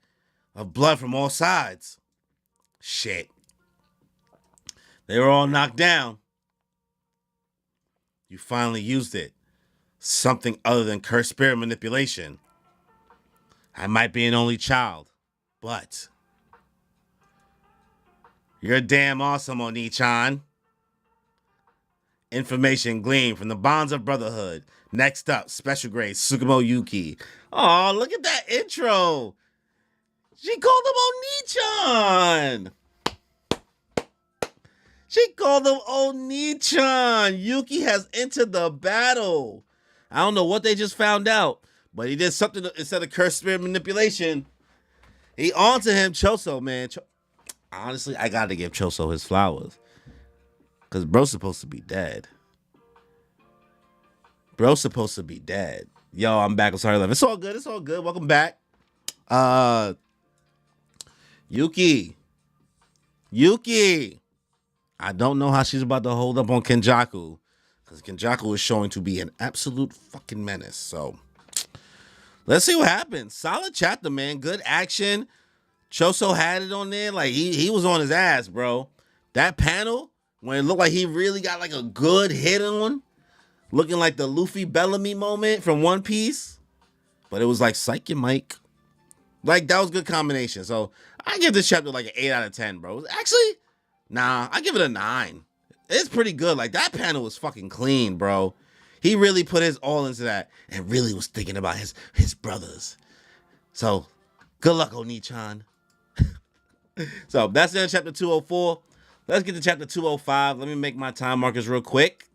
of blood from all sides. Shit. They were all knocked down. You finally used it. Something other than cursed spirit manipulation. I might be an only child, but you're damn awesome, Oni-chan. Information gleaned from the bonds of brotherhood. Next up, special grade Tsukumo Yuki. Oh, look at that intro. She called him Oni-chan. She called him Oni-chan. Yuki has entered the battle. I don't know what they just found out, but he did something instead of cursed spirit manipulation. He on to him, Choso, man. Honestly, I got to give Choso his flowers. Because bro's supposed to be dead. Bro's supposed to be dead. Yo, I'm back. I'm sorry, love. It's all good. It's all good. Welcome back. Yuki. I don't know how she's about to hold up on Kenjaku. Because Kenjaku is showing to be an absolute fucking menace. So, let's see what happens. Solid chapter, man. Good action. Choso had it on there. Like, he was on his ass, bro. That panel, when it looked like he really got like a good hit on, looking like the Luffy Bellamy moment from One Piece. But it was like, psych you, Mike. Like, that was a good combination. So, I give this chapter like an 8 out of 10, bro. Actually, nah, I give it a 9. It's pretty good. Like, that panel was fucking clean, bro. He really put his all into that and really was thinking about his brothers. So, good luck, Oni-chan. So, that's the end of chapter 204. Let's get to chapter 205. Let me make my time markers real quick.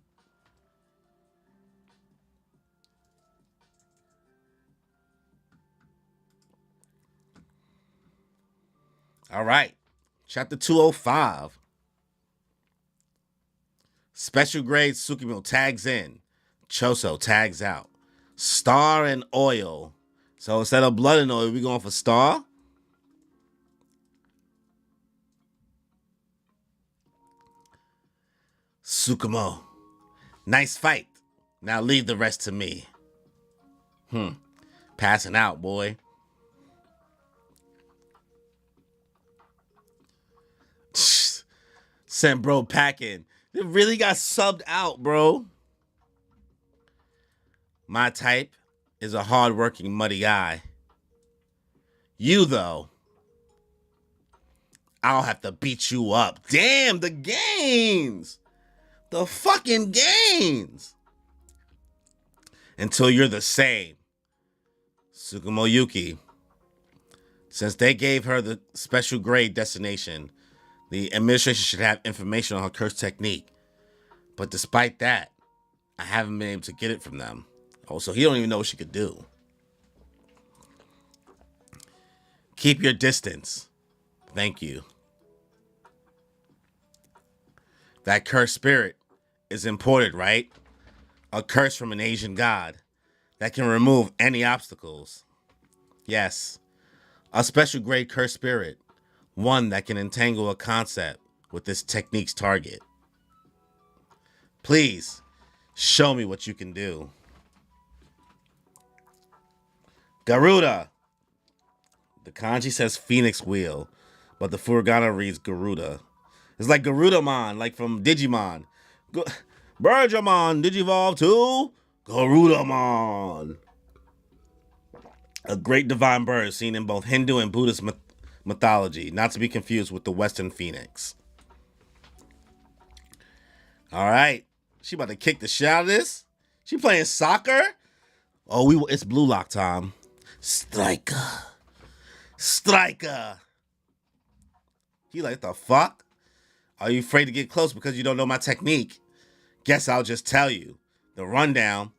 All right. Chapter 205. Special grade Tsukumo tags in. Choso tags out. Star and oil. So instead of blood and oil, we going for star. Tsukumo. Nice fight. Now leave the rest to me. Passing out, boy. Sent bro packing. It really got subbed out, bro. My type is a hard-working, muddy guy. You, though, I'll have to beat you up. Damn, the gains. The fucking gains. Until you're the same. Tsukumo Yuki. Since they gave her the special grade destination, the administration should have information on her curse technique. But despite that, I haven't been able to get it from them. Oh, so he don't even know what she could do. Keep your distance. Thank you. That cursed spirit is imported, right? A curse from an Asian god that can remove any obstacles. Yes, a special grade cursed spirit. One that can entangle a concept with this technique's target. Please, show me what you can do. Garuda. The kanji says Phoenix Wheel, but the furigana reads Garuda. It's like Garudamon, like from Digimon. Birdramon, Digivolve 2, Garudamon. A great divine bird seen in both Hindu and Buddhist mythology, not to be confused with the Western Phoenix. All right. She about to kick the shit out of this. She playing soccer? Oh, it's blue lock time. Striker. He like, the fuck? Are you afraid to get close because you don't know my technique? Guess I'll just tell you. The rundown,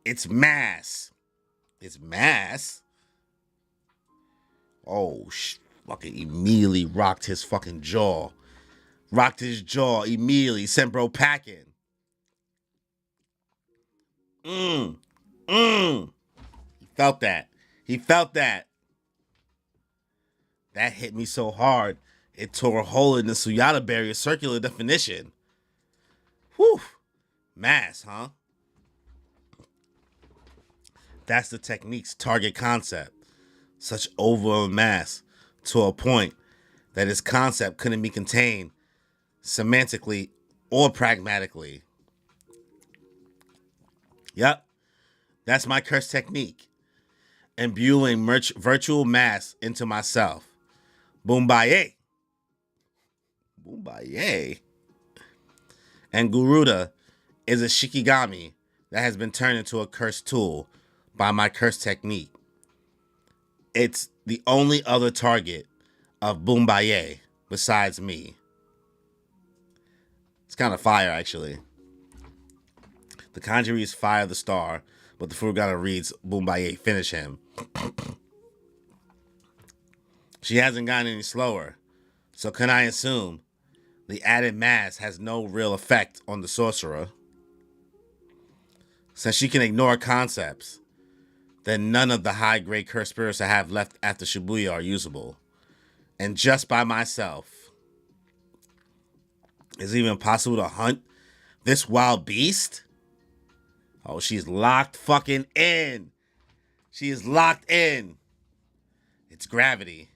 it's mass. It's mass? Oh, fucking immediately rocked his fucking jaw. Rocked his jaw immediately. Sent bro packing. He felt that. That hit me so hard, it tore a hole in the Suyata barrier circular definition. Whew. Mass, huh? That's the technique's target concept. Such over mass to a point that its concept couldn't be contained semantically or pragmatically. Yep, that's my curse technique. Imbuing virtual mass into myself. Boombaye. Boombaye. And Garuda is a Shikigami that has been turned into a cursed tool by my curse technique. It's the only other target of Boombaye besides me. It's kind of fire, actually. The kanji reads Fire the Star, but the Furugata reads Boombaye, finish him. She hasn't gotten any slower, so can I assume the added mass has no real effect on the sorcerer? Since she can ignore concepts, then none of the high-grade cursed spirits I have left after Shibuya are usable. And just by myself, is it even possible to hunt this wild beast? Oh, she's locked fucking in. She is locked in. It's gravity.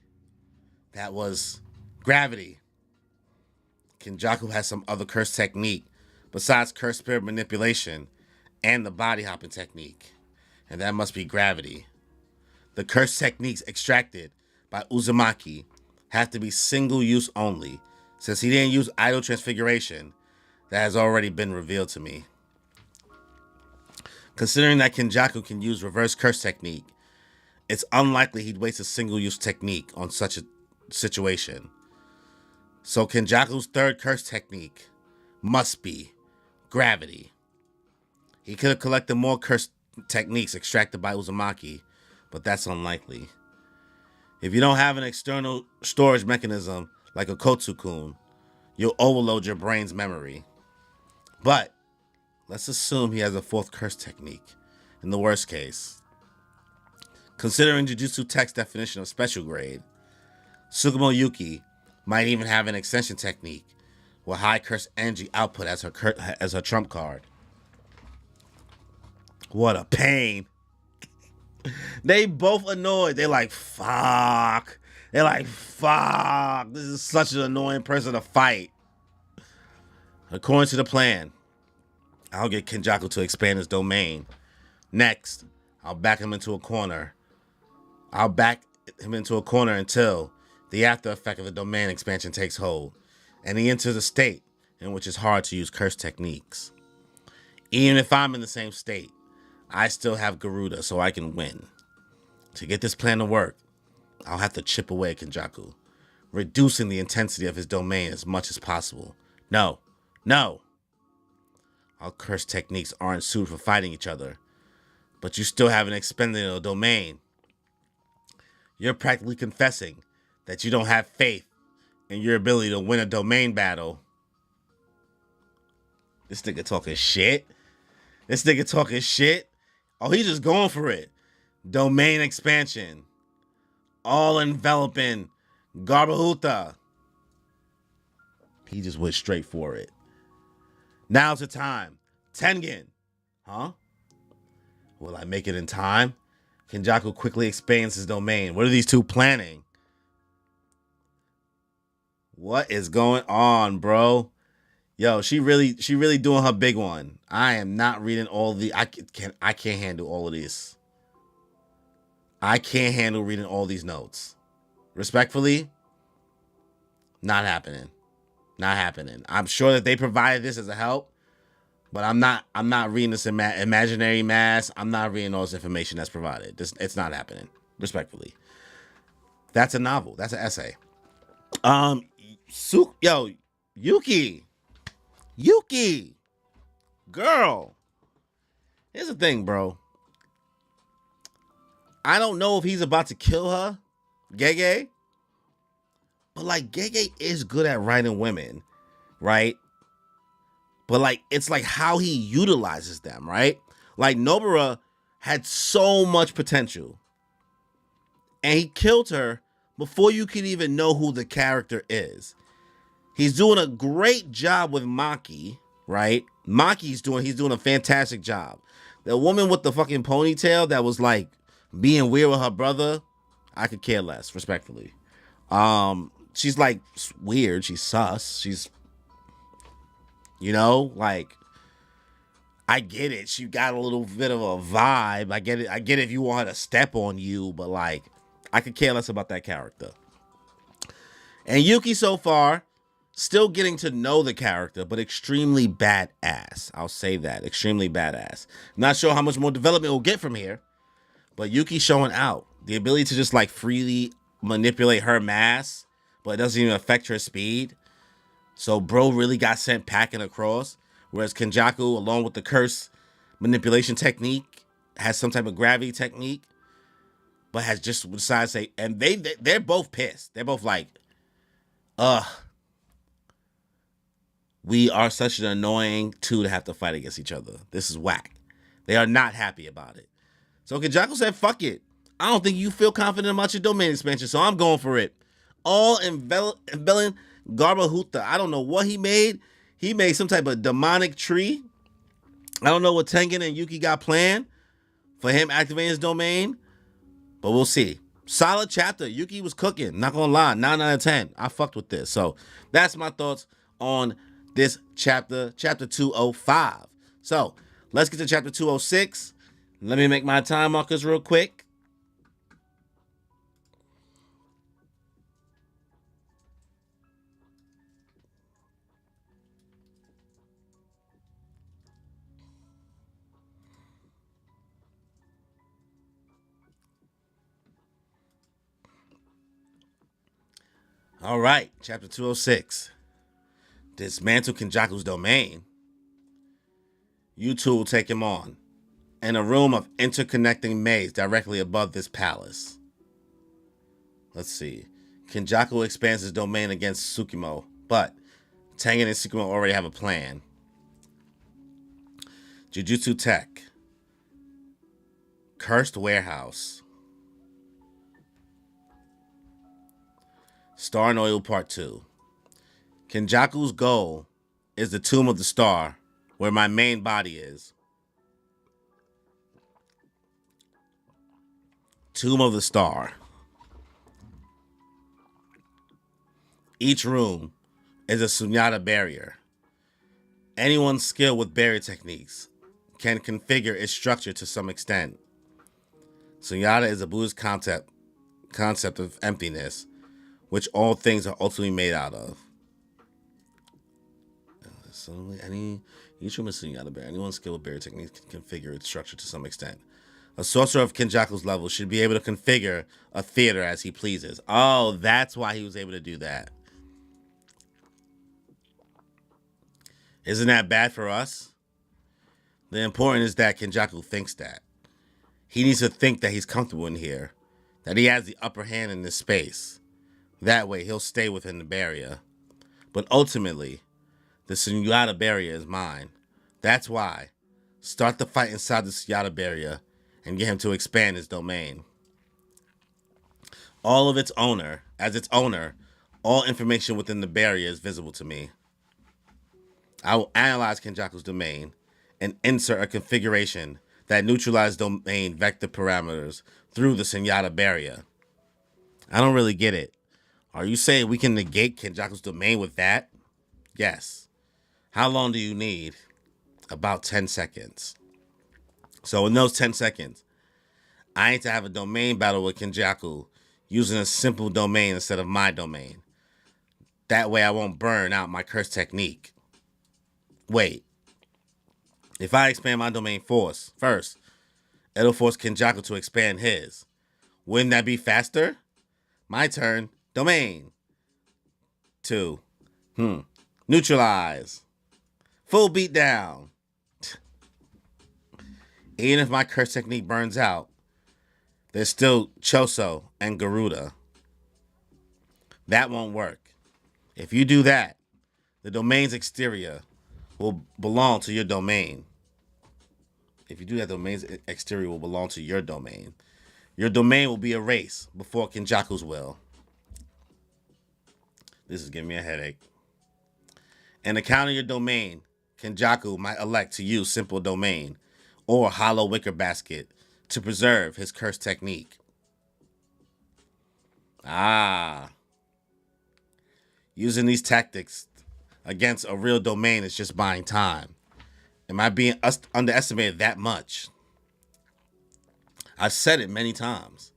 That was gravity. Kenjaku has some other curse technique besides curse spirit manipulation and the body hopping technique. And that must be gravity. The curse techniques extracted by Uzumaki have to be single use only, since he didn't use idle transfiguration that has already been revealed to me. Considering that Kenjaku can use reverse curse technique, it's unlikely he'd waste a single use technique on such a situation. So Kenjaku's third curse technique must be gravity. He could have collected more curse techniques extracted by Uzumaki, but that's unlikely. If you don't have an external storage mechanism like a Kotsukun, you'll overload your brain's memory. But let's assume he has a fourth curse technique, in the worst case. Considering Jujutsu text definition of special grade, Tsukumo Yuki might even have an extension technique with high curse energy output as her trump card. What a pain. They both annoyed. They're like, fuck. They're like, fuck. This is such an annoying person to fight. According to the plan, I'll get Kenjaku to expand his domain. Next, I'll back him into a corner. Until the after effect of the domain expansion takes hold, and he enters a state in which it's hard to use curse techniques. Even if I'm in the same state, I still have Garuda, so I can win. To get this plan to work, I'll have to chip away at Kenjaku, reducing the intensity of his domain as much as possible. No. Our curse techniques aren't suited for fighting each other, but you still haven't expended a domain. You're practically confessing that you don't have faith in your ability to win a domain battle. This nigga talking shit. Oh, he's just going for it. Domain expansion. All enveloping. Garbahuta. He just went straight for it. Now's the time. Tengen. Huh? Will I make it in time? Kenjaku quickly expands his domain. What are these two planning? What is going on, bro? Yo, she really doing her big one. I am not reading all the. I can't handle all of this. I can't handle reading all these notes. Respectfully, not happening. I'm sure that they provided this as a help, but I'm not reading this imaginary mass. I'm not reading all this information that's provided. It's not happening. Respectfully, that's a novel. That's an essay. Yuki, girl. Here's the thing, bro. I don't know if he's about to kill her, Gege. But like, Gege is good at writing women, right? But like, it's like how he utilizes them, right? Like, Nobara had so much potential, and he killed her before you could even know who the character is. He's doing a great job with Maki, right? He's doing a fantastic job. The woman with the fucking ponytail that was like being weird with her brother, I could care less, respectfully. She's like weird. She's sus. She's You know, like, I get it. She got a little bit of a vibe. I get it. I get it if you want her to step on you, but like, I could care less about that character. And Yuki so far, still getting to know the character, but extremely badass. I'll say that. Extremely badass. Not sure how much more development we'll get from here, but Yuki showing out. The ability to just like freely manipulate her mass, but it doesn't even affect her speed. So bro really got sent packing across. Whereas Kenjaku, along with the curse manipulation technique, has some type of gravity technique, but has just decided to say, and they're both pissed. They're both like, ugh, we are such an annoying two to have to fight against each other. This is whack. They are not happy about it. So Kenjaku said, fuck it. I don't think you feel confident about your domain expansion, so I'm going for it. All enveloping Garbahuta. I don't know what he made. He made some type of demonic tree. I don't know what Tengen and Yuki got planned for him activating his domain, but we'll see. Solid chapter. Yuki was cooking. Not gonna lie. 9 out of 10. I fucked with this. So that's my thoughts on this chapter 205. So let's get to chapter 206. Let me make my time markers real quick. All right, chapter 206. Dismantle Kenjaku's domain. You two will take him on in a room of interconnecting maze directly above this palace. Let's see. Kenjaku expands his domain against Tsukimo, but Tengen and Tsukimo already have a plan. Jujutsu Tech. Cursed Warehouse. Star and Oil Part 2. Kenjaku's goal is the Tomb of the Star, where my main body is. Tomb of the Star. Each room is a Sunyata barrier. Anyone skilled with barrier techniques can configure its structure to some extent. Sunyata is a Buddhist concept of emptiness, which all things are ultimately made out of. So each room is Sunyata barrier. Anyone skilled with barrier techniques can configure its structure to some extent. A sorcerer of Kenjaku's level should be able to configure a theater as he pleases. Oh, that's why he was able to do that. Isn't that bad for us? The important is that Kenjaku thinks that. He needs to think that he's comfortable in here, that he has the upper hand in this space. That way, he'll stay within the barrier. But ultimately, the Sunyata barrier is mine. That's why. Start the fight inside the Sunyata barrier and get him to expand his domain. As its owner, all information within the barrier is visible to me. I will analyze Kenjaku's domain and insert a configuration that neutralizes domain vector parameters through the Sunyata barrier. I don't really get it. Are you saying we can negate Kenjaku's domain with that? Yes. How long do you need? About 10 seconds. So in those 10 seconds, I need to have a domain battle with Kenjaku using a simple domain instead of my domain. That way I won't burn out my curse technique. Wait. If I expand my domain force first, it'll force Kenjaku to expand his. Wouldn't that be faster? My turn. Domain. 2. Neutralize. Full beat down. Even if my curse technique burns out, there's still Choso and Garuda. That won't work. If you do that, the domain's exterior will belong to your domain. If you do that, the domain's exterior will belong to your domain. Your domain will be erased before Kenjaku's will. This is giving me a headache. In the count of your domain, Kenjaku might elect to use simple domain or hollow wicker basket to preserve his curse technique. Using these tactics against a real domain is just buying time. Am I being underestimated that much? I've said it many times.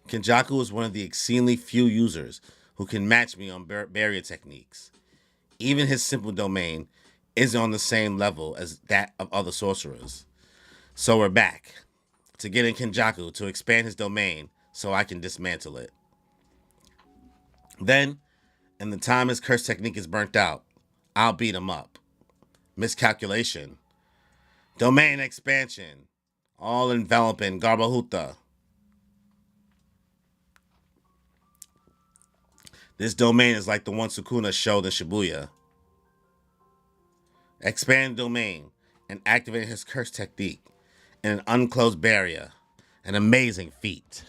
Kenjaku is one of the exceedingly few users who can match me on barrier techniques. Even his simple domain isn't on the same level as that of other sorcerers. So we're back to getting Kenjaku to expand his domain so I can dismantle it. Then, in the time his curse technique is burnt out, I'll beat him up. Miscalculation. Domain expansion. All enveloping Garbahuta. This domain is like the one Sukuna showed in Shibuya. Expand domain and activate his curse technique in an unclosed barrier. An amazing feat.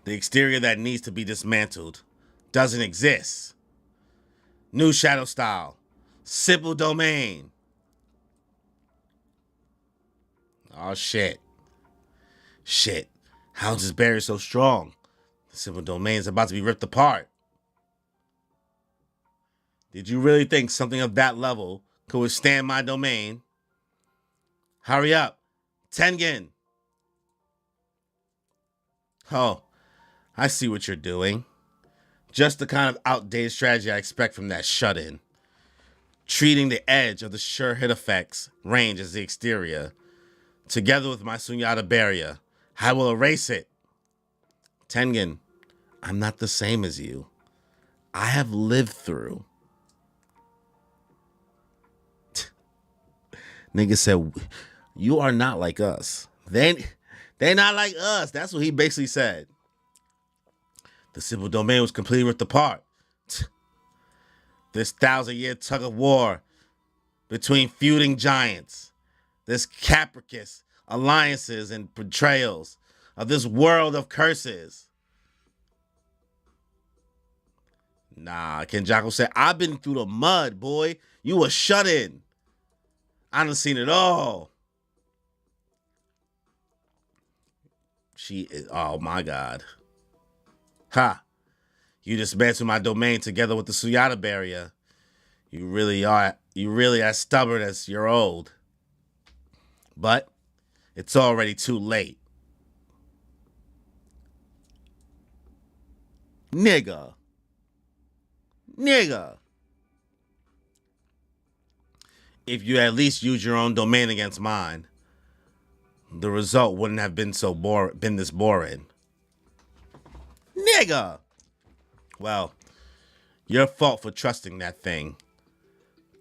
The exterior that needs to be dismantled doesn't exist. New shadow style. Simple domain. Oh shit. Shit. How's this barrier so strong? The simple domain is about to be ripped apart. Did you really think something of that level could withstand my domain? Hurry up. Tengen. Oh, I see what you're doing. Just the kind of outdated strategy I expect from that shut-in. Treating the edge of the sure hit effects range as the exterior. Together with my Sunyata barrier, I will erase it. Tengen, I'm not the same as you. I have lived through. Nigga said, you are not like us. They not like us. That's what he basically said. The simple domain was completely ripped apart. This 1,000-year tug of war between feuding giants. This capricious alliances and betrayals of this world of curses. Nah, Kenjaku said, I've been through the mud, boy. You were shut in. I done seen it all. She is, oh my God. Ha. You dismantled my domain together with the Suyata barrier. You really are as stubborn as you're old. But it's already too late. Nigga. If you at least use your own domain against mine, the result wouldn't have been this boring. Nigga. Well, your fault for trusting that thing.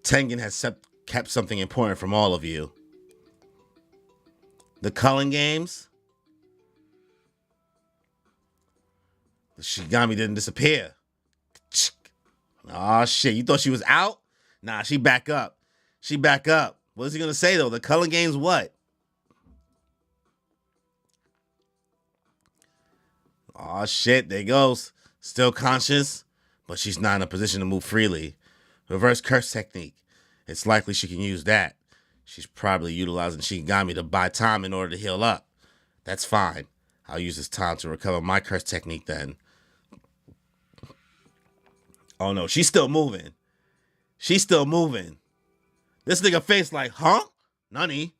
Tengen has kept something important from all of you. The culling games. The Shigami didn't disappear. Oh shit, you thought she was out? Nah, she back up. What is he gonna say though? The culling games what? Oh shit, there goes. Still conscious, but she's not in a position to move freely. Reverse curse technique. It's likely she can use that. She's probably utilizing Shigami to buy time in order to heal up. That's fine. I'll use this time to recover my curse technique then. Oh no, she's still moving. This nigga face like, huh? Nani?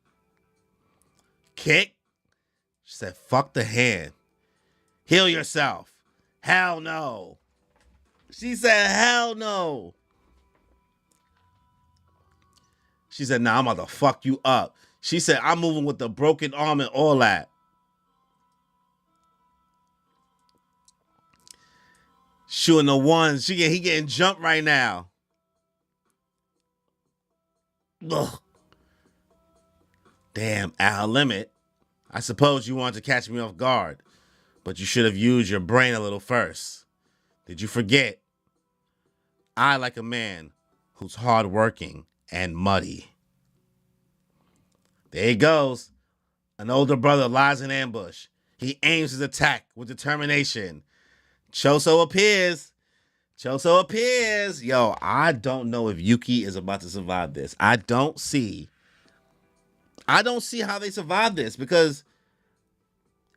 Kick? She said, fuck the hand. Heal yourself. Hell no. She said, hell no. She said, nah, I'm about to fuck you up. She said, I'm moving with the broken arm and all that. Shooting the ones. He getting jumped right now. Ugh. Damn, at her limit. I suppose you wanted to catch me off guard, but you should have used your brain a little first. Did you forget? I like a man who's hardworking and muddy. There he goes. An older brother lies in ambush. He aims his attack with determination. Choso appears. Yo, I don't know if Yuki is about to survive this. I don't see how they survive this because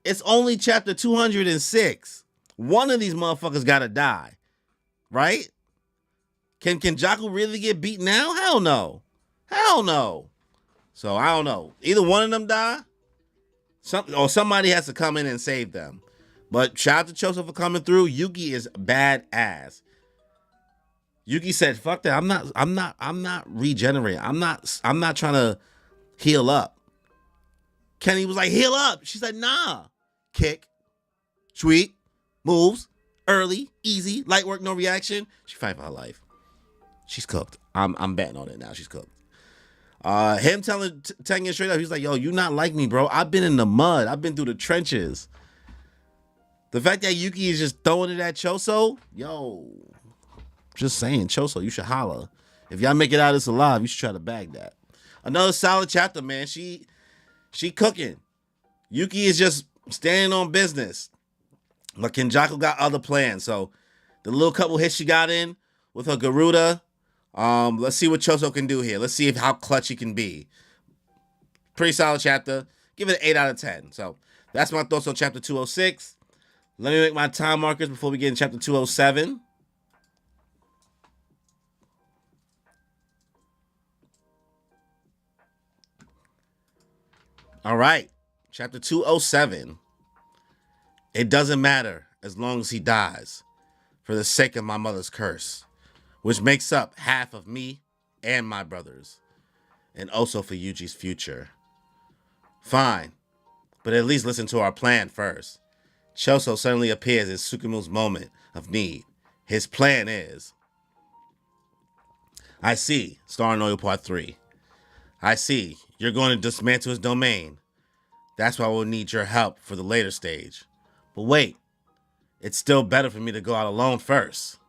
it's only chapter 206. One of these motherfuckers gotta die. right? Can Kenjaku really get beat now? Hell no. Hell no. So I don't know. Either one of them die, somebody has to come in and save them. But shout out to Choso for coming through. Yuki is badass. Yuki said, "Fuck that. I'm not regenerating. I'm not trying to heal up." Kenny was like, "Heal up." She said, "Nah. Kick. Sweet. Moves. Early. Easy. Light work, no reaction." She fighting for her life. She's cooked. I'm betting on it now. She's cooked. Him telling Tengen straight up, he's like, "Yo, you not like me, bro. I've been in the mud. I've been through the trenches." The fact that Yuki is just throwing it at Choso, yo, just saying, Choso, you should holler. If y'all make it out of this alive, you should try to bag that. Another solid chapter, man. She cooking. Yuki is just standing on business. But Kenjaku got other plans. So the little couple hits she got in with her Garuda, let's see what Choso can do here. Let's see how clutch he can be. Pretty solid chapter. Give it an 8 out of 10. So that's my thoughts on chapter 206. Let me make my time markers before we get in chapter 207. All right. Chapter 207. It doesn't matter as long as he dies for the sake of my mother's curse, which makes up half of me and my brothers, and also for Yuji's future. Fine, but at least listen to our plan first. Choso suddenly appears in Tsukumo's moment of need. His plan is... I see, Star and Oil Part 3. I see, you're going to dismantle his domain. That's why we'll need your help for the later stage. But wait, it's still better for me to go out alone first.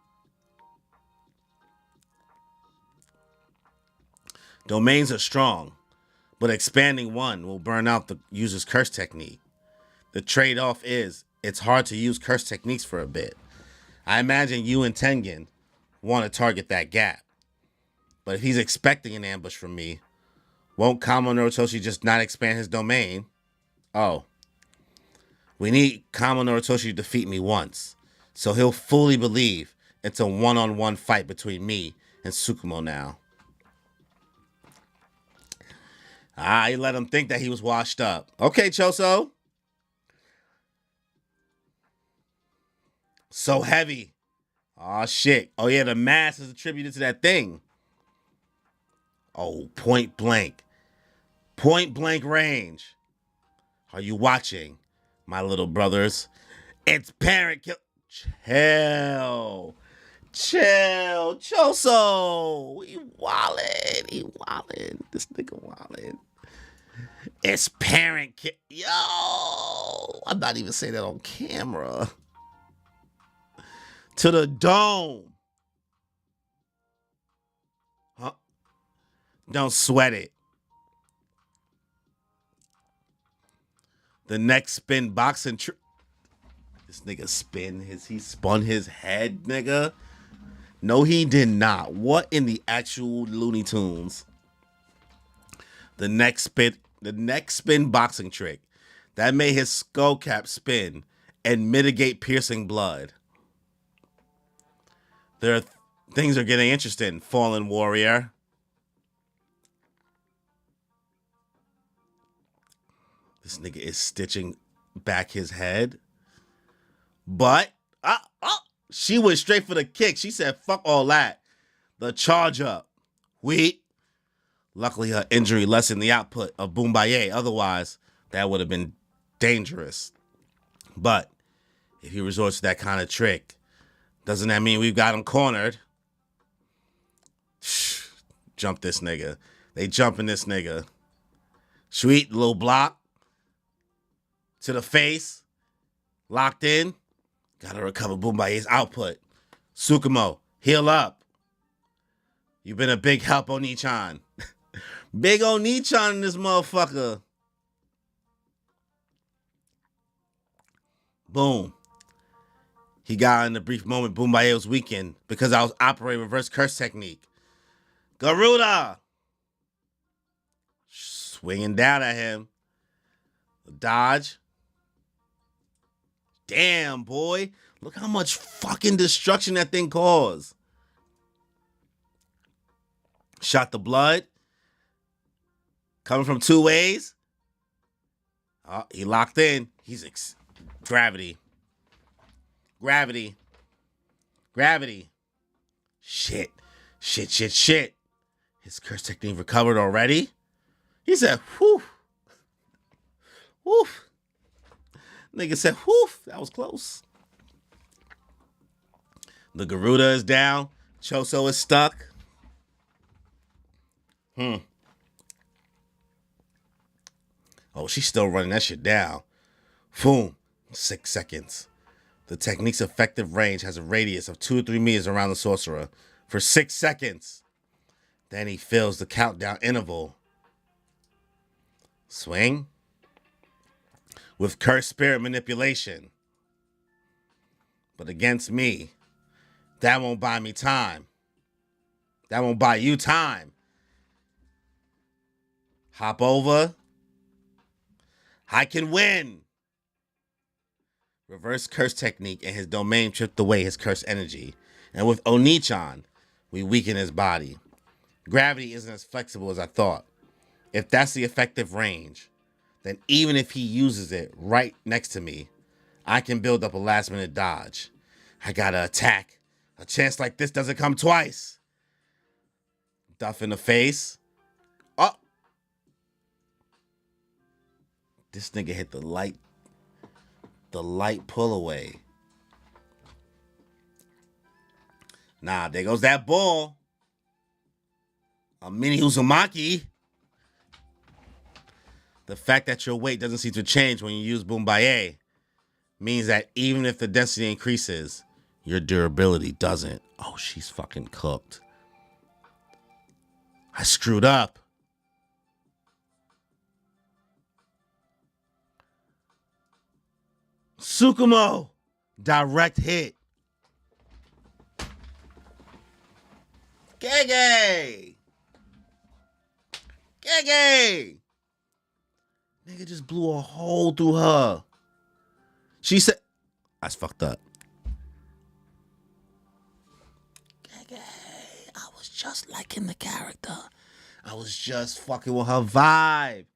Domains are strong, but expanding one will burn out the user's curse technique. The trade-off is it's hard to use curse techniques for a bit. I imagine you and Tengen want to target that gap. But if he's expecting an ambush from me, won't Kamo Noritoshi just not expand his domain? Oh. We need Kamo Noritoshi to defeat me once, so he'll fully believe it's a one-on-one fight between me and Tsukumo now. He let him think that he was washed up. Okay, Choso. So heavy. Oh shit. Oh yeah, the mass is attributed to that thing. Oh, point blank. Point blank range. Are you watching, my little brothers? It's parent kill. Chill. Chill. Choso. He wildin'. He wildin'. This nigga wildin'. It's parent kill. Yo. I'm not even saying that on camera. To the dome. Huh? Don't sweat it. The next spin boxing this nigga he spun his head, nigga. No, he did not. What in the actual Looney Tunes? The next spin boxing trick that made his skull cap spin and mitigate piercing blood. Things are getting interesting, fallen warrior. This nigga is stitching back his head. But, she went straight for the kick. She said, fuck all that. The charge up. Luckily, her injury lessened the output of Boombaye. Otherwise, that would have been dangerous. But, if he resorts to that kind of trick, doesn't that mean we've got him cornered? Jump this nigga. They jumping this nigga. Sweet little block. To the face. Locked in. Gotta recover Boombaye's output. Tsukumo, heal up. You've been a big help, Oni-chan. Big Oni-chan in this motherfucker. Boom. He got in the brief moment Boombaye was weakened because I was operating reverse curse technique. Garuda! Swinging down at him. Dodge. Damn, boy. Look how much fucking destruction that thing caused. Shot the blood. Coming from two ways. Oh, he locked in. He's gravity. Gravity. Gravity. Shit. Shit, shit, shit. His curse technique recovered already. He said, whew. Whew. Nigga said, whew. That was close. The Garuda is down. Choso is stuck. Oh, she's still running that shit down. Boom. 6 seconds. The technique's effective range has a radius of 2 or 3 meters around the sorcerer for 6 seconds. Then he fills the countdown interval. Swing. With cursed spirit manipulation. But against me, that won't buy me time. That won't buy you time. Hop over. I can win. Reverse curse technique and his domain tripped away his curse energy. And with Onichan, we weaken his body. Gravity isn't as flexible as I thought. If that's the effective range, then even if he uses it right next to me, I can build up a last minute dodge. I gotta attack. A chance like this doesn't come twice. Duff in the face. Oh. This nigga hit the light pull away. Nah, there goes that ball. A mini Uzumaki. The fact that your weight doesn't seem to change when you use Boombaye means that even if the density increases, your durability doesn't. Oh, she's fucking cooked. I screwed up. Tsukumo. Direct hit. Gege. Gege. Nigga just blew a hole through her. She said, that's fucked up. Gege. I was just liking the character. I was just fucking with her vibe.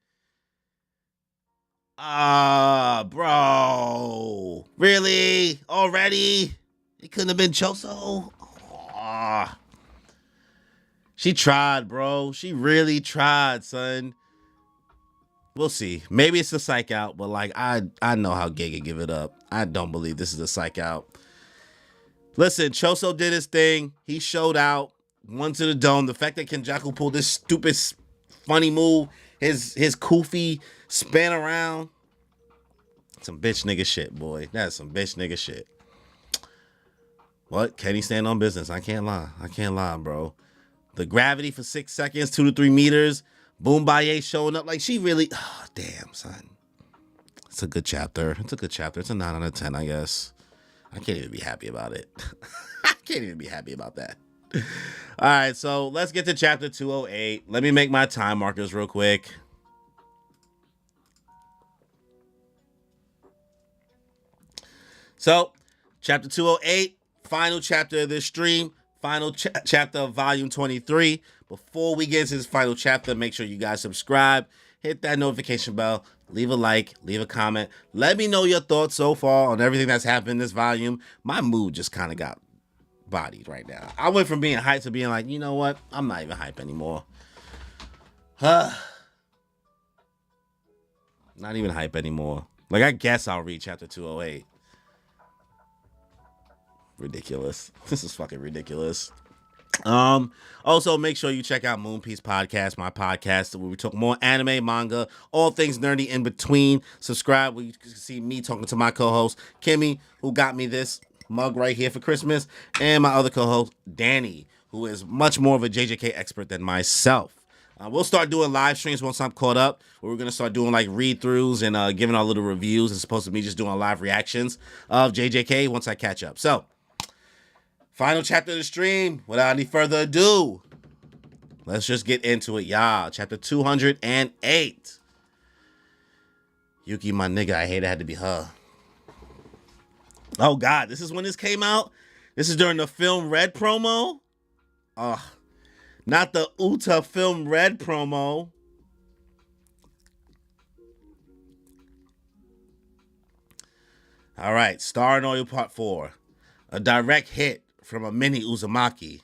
Bro. Really? Already? It couldn't have been Choso? She tried, bro. She really tried, son. We'll see. Maybe it's a psych out, but like I know how Giga give it up. I don't believe this is a psych out. Listen, Choso did his thing. He showed out. One to the dome. The fact that Kenjaku pulled this stupid, funny move, his Kofi spin around. Some bitch nigga shit, boy. That's some bitch nigga shit. What? Can he stand on business? I can't lie, bro. The gravity for 6 seconds, 2 to 3 meters. Boombaye showing up like she really. Oh, damn, son. It's a good chapter. It's a 9 out of 10, I guess. I can't even be happy about it. I can't even be happy about that. All right, so let's get to chapter 208. Let me make my time markers real quick. So, chapter 208, final chapter of this stream, final chapter of volume 23. Before we get into this final chapter, make sure you guys subscribe, hit that notification bell, leave a like, leave a comment. Let me know your thoughts so far on everything that's happened in this volume. My mood just kind of got bodied right now. I went from being hyped to being like, you know what? I'm not even hype anymore. Not even hype anymore. Like, I guess I'll read chapter 208. Ridiculous. This is fucking ridiculous. Also make sure you check out Moon Piece Podcast, my podcast where we talk more anime, manga, all things nerdy in between. Subscribe where you can see me talking to my co-host Kimmy, who got me this mug right here for Christmas, and my other co-host Danny, who is much more of a JJK expert than myself. We'll start doing live streams once I'm caught up, where we're going to start doing like read-throughs and giving our little reviews as opposed to me just doing live reactions of JJK once I catch up. So, final chapter of the stream. Without any further ado, let's just get into it, y'all. Chapter 208. Yuki, my nigga, I hate it had to be her. Oh God, this is when this came out? This is during the Film Red promo? Ugh. Not the Uta Film Red promo. All right, Star and Oil Part 4. A direct hit from a mini Uzumaki.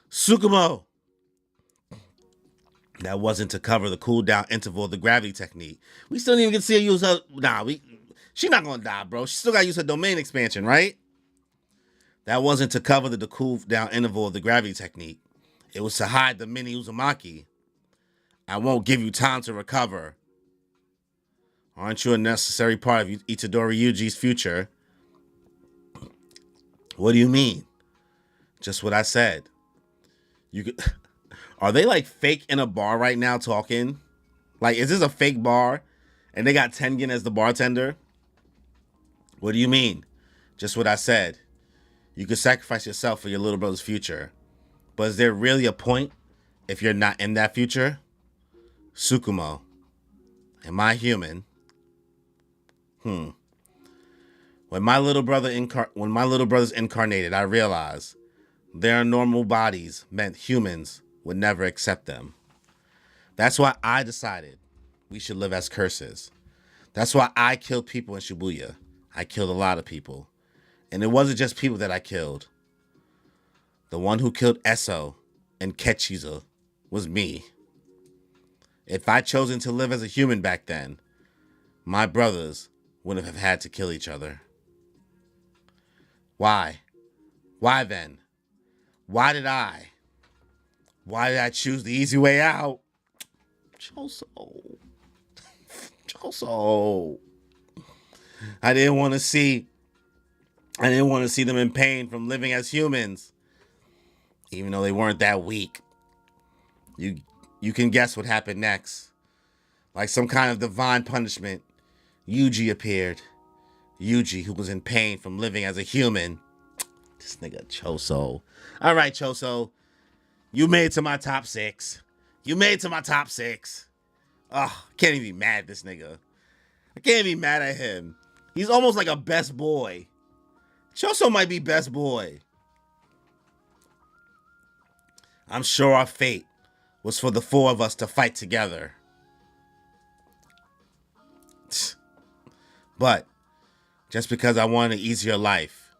Tsukumo. That wasn't to cover the cooldown interval of the gravity technique. We still didn't even get to see her use her... She's not going to die, bro. She still got to use her domain expansion, right? That wasn't to cover the cooldown interval of the gravity technique. It was to hide the mini Uzumaki. I won't give you time to recover. Aren't you a necessary part of Itadori Yuji's future? What do you mean? Just what I said. You could... Are they like fake in a bar right now talking? Like, is this a fake bar? And they got Tengen as the bartender? What do you mean? Just what I said. You could sacrifice yourself for your little brother's future. But is there really a point if you're not in that future? Tsukumo. Am I human? When my little brother's incarnated, I realized their normal bodies meant humans would never accept them. That's why I decided we should live as curses. That's why I killed people in Shibuya. I killed a lot of people. And it wasn't just people that I killed. The one who killed Eso and Kechiza was me. If I'd chosen to live as a human back then, my brothers wouldn't have had to kill each other. Why? Why then? Why did I choose the easy way out? Choso. I didn't want to see them in pain from living as humans. Even though they weren't that weak. You can guess what happened next. Like some kind of divine punishment, Yuji appeared. Yuji, who was in pain from living as a human. This nigga Choso. All right, Choso. You made it to my top 6. Ugh, can't even be mad at this nigga. I can't be mad at him. He's almost like a best boy. Choso might be best boy. I'm sure our fate was for the 4 of us to fight together. But just because I wanted an easier life,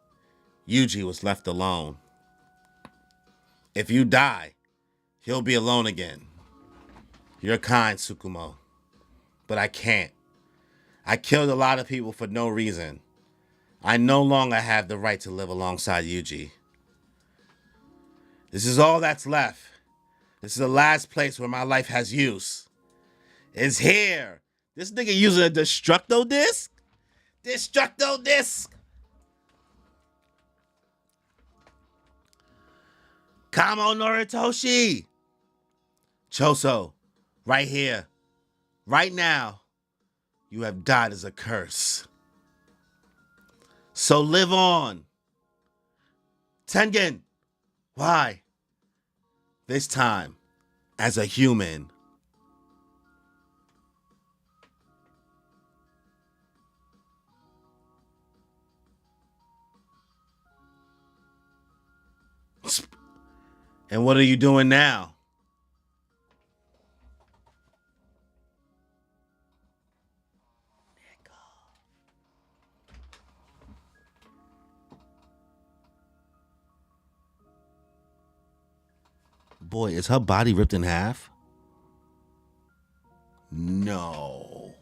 Yuji was left alone. If you die, he'll be alone again. You're kind, Tsukumo. But I can't. I killed a lot of people for no reason. I no longer have the right to live alongside Yuji. This is all that's left. This is the last place where my life has use. It's here. This nigga using a Destructo disc? Destructo disc! Kamo Noritoshi! Choso, right here, right now, you have died as a curse. So live on. Tengen, why? This time, as a human. And what are you doing now? Boy, is her body ripped in half? No.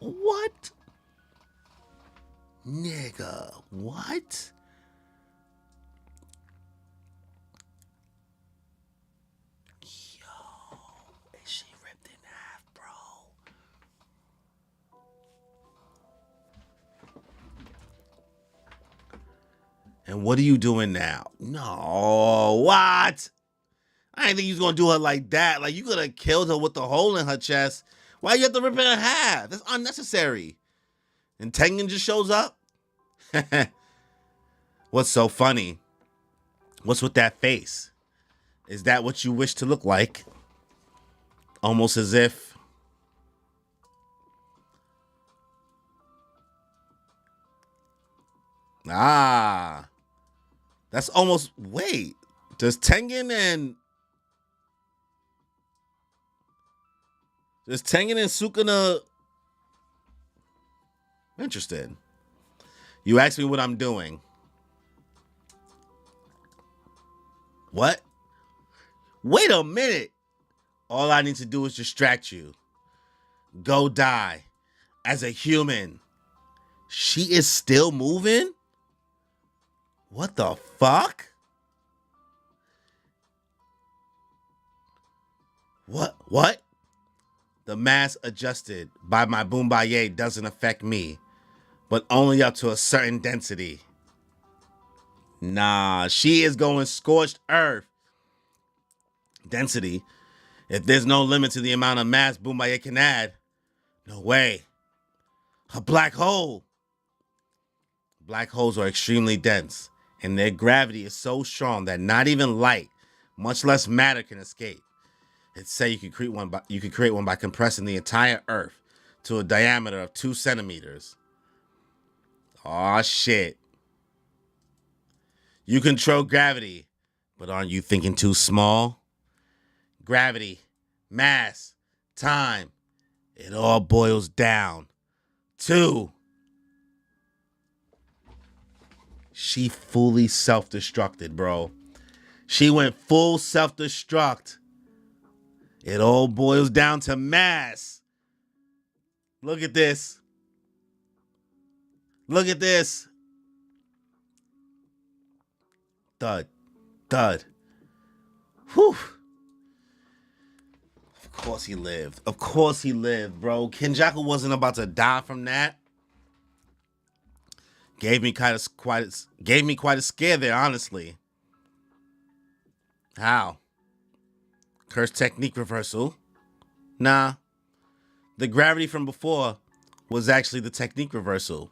What? Nigga, what? Yo, is she ripped in half, bro? And what are you doing now? No, what? I didn't think you was gonna do her like that. Like, you could have killed her with the hole in her chest. Why you have to rip it in half? That's unnecessary. And Tengen just shows up? What's so funny? What's with that face? Is that what you wish to look like? Almost as if... Ah. That's almost... Wait. Does Tengen and... Does Tengen and Sukuna... Interested. You asked me what I'm doing. What? Wait a minute. All I need to do is distract you. Go die. As a human. She is still moving? What the fuck? What? The mass adjusted by my Boombaye doesn't affect me, but only up to a certain density. Nah, she is going scorched earth. Density. If there's no limit to the amount of mass Boombaye can add, no way. A black hole. Black holes are extremely dense, and their gravity is so strong that not even light, much less matter, can escape. It's said you could create one by compressing the entire Earth to a diameter of 2 centimeters. Aw, shit. You control gravity, but aren't you thinking too small? Gravity, mass, time, it all boils down to... She fully self-destructed, bro. She went full self-destruct. It all boils down to mass. Look at this. Look at this. Thud. Thud. Whew. Of course he lived. Of course he lived, bro. Kenjaku wasn't about to die from that. Gave me quite a scare there, honestly. How? Curse technique reversal? Nah. The gravity from before was actually the technique reversal.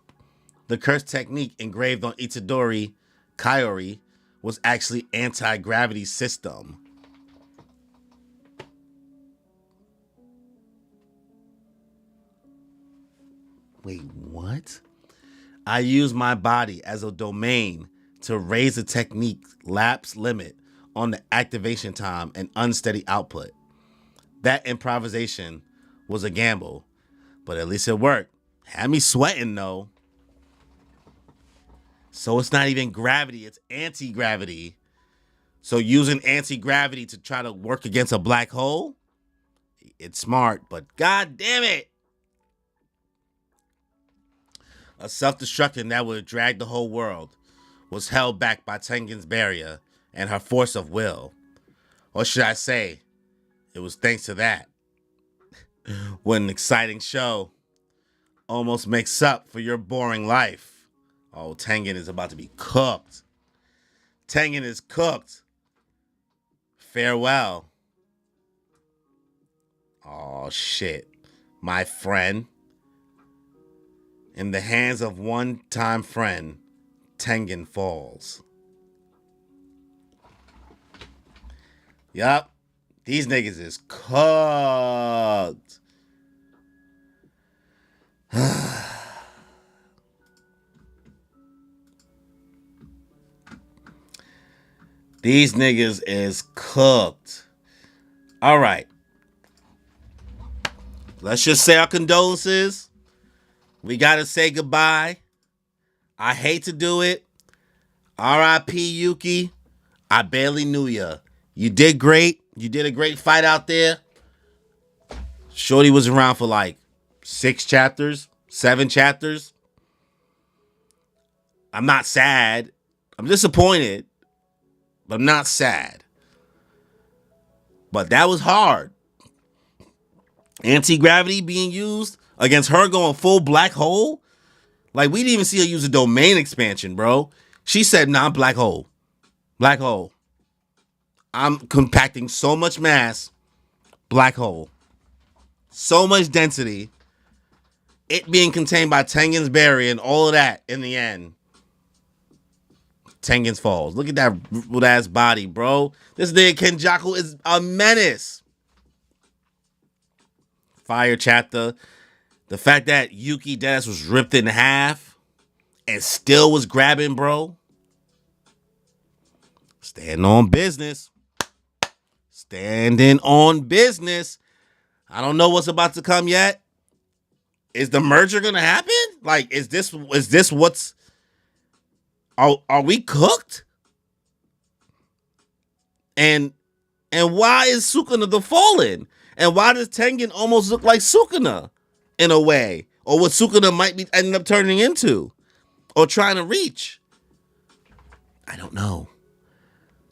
The curse technique engraved on Itadori Kaori was actually anti-gravity system. Wait, what? I use my body as a domain to raise the technique lapse limit on the activation time and unsteady output. That improvisation was a gamble, but at least it worked. Had me sweating though. So it's not even gravity, it's anti-gravity. So using anti-gravity to try to work against a black hole, it's smart, but god damn it. A self-destruction that would drag the whole world was held back by Tengen's barrier and her force of will. Or should I say, it was thanks to that. What an exciting show. Almost makes up for your boring life. Oh, Tengen is about to be cooked. Tengen is cooked. Farewell. Oh, shit. My friend. In the hands of one-time friend, Tengen falls. Yup. These niggas is cooked. These niggas is cooked. All right. Let's just say our condolences. We gotta say goodbye. I hate to do it. R.I.P. Yuki. I barely knew ya. You did great. You did a great fight out there. Shorty was around for like 6 chapters, 7 chapters. I'm not sad. I'm disappointed, but I'm not sad. But that was hard. Anti-gravity being used against her going full black hole. Like, we didn't even see her use a domain expansion, bro. She said, nah, black hole. Black hole. I'm compacting so much mass. Black hole. So much density. It being contained by Tengen's barrier and all of that in the end. Tengen's falls. Look at that rude ass body, bro. This nigga Kenjaku is a menace. Fire chapter. The fact that Yuki Deadass was ripped in half and still was grabbing, bro. Standing on business. Standing on business. I don't know what's about to come yet. Is the merger gonna happen? Like, is this what's are we cooked? And why is Sukuna the Fallen? And why does Tengen almost look like Sukuna in a way? Or what Sukuna might be ending up turning into? Or trying to reach? I don't know.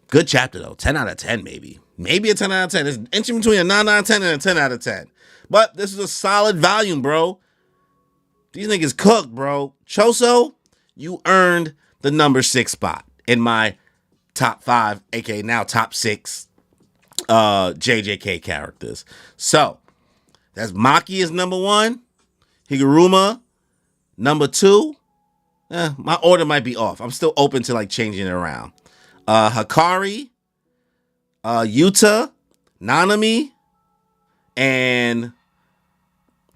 Good chapter though. 10 out of 10 maybe. Maybe a 10 out of 10. It's inching between a 9 out of 10 and a 10 out of 10. But this is a solid volume, bro. These niggas cooked, bro. Choso, you earned the number 6 spot in my top 5, aka now top 6 JJK characters. So, that's Maki is number 1. Higuruma, number 2. My order might be off. I'm still open to like changing it around. Hikari, Yuta, Nanami, and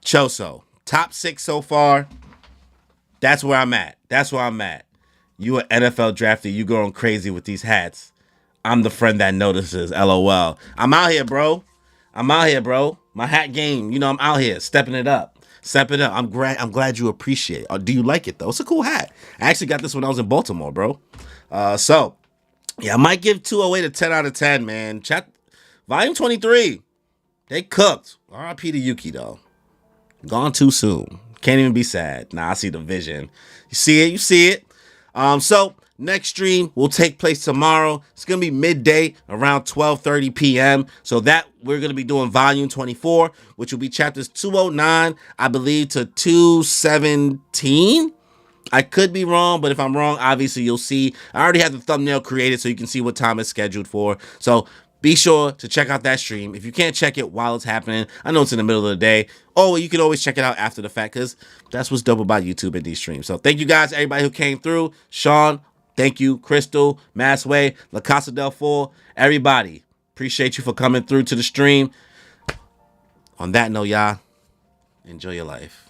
Choso. Top 6 so far. That's where I'm at. You an NFL drafter. You going crazy with these hats. I'm the friend that notices. LOL. I'm out here, bro. My hat game. You know, I'm out here stepping it up. I'm glad you appreciate it. Do you like it though? It's a cool hat. I actually got this when I was in Baltimore, bro. So yeah, I might give 208 a 10 out of 10, man. Volume 23. They cooked. R.I.P. to Yuki though. Gone too soon. Can't even be sad. Nah, I see the vision. You see it. So next stream will take place tomorrow. It's gonna be midday around 12:30 p.m. So that we're gonna be doing volume 24, which will be chapters 209, I believe, to 217. I could be wrong, but if I'm wrong, obviously you'll see. I already have the thumbnail created so you can see what time it's scheduled for. So be sure to check out that stream. If you can't check it while it's happening, I know it's in the middle of the day. Oh, you can always check it out after the fact because that's what's dope about YouTube and these streams. So thank you guys, everybody who came through. Sean, thank you. Crystal, Massway, La Casa del Four, everybody. Appreciate you for coming through to the stream. On that note, y'all, enjoy your life.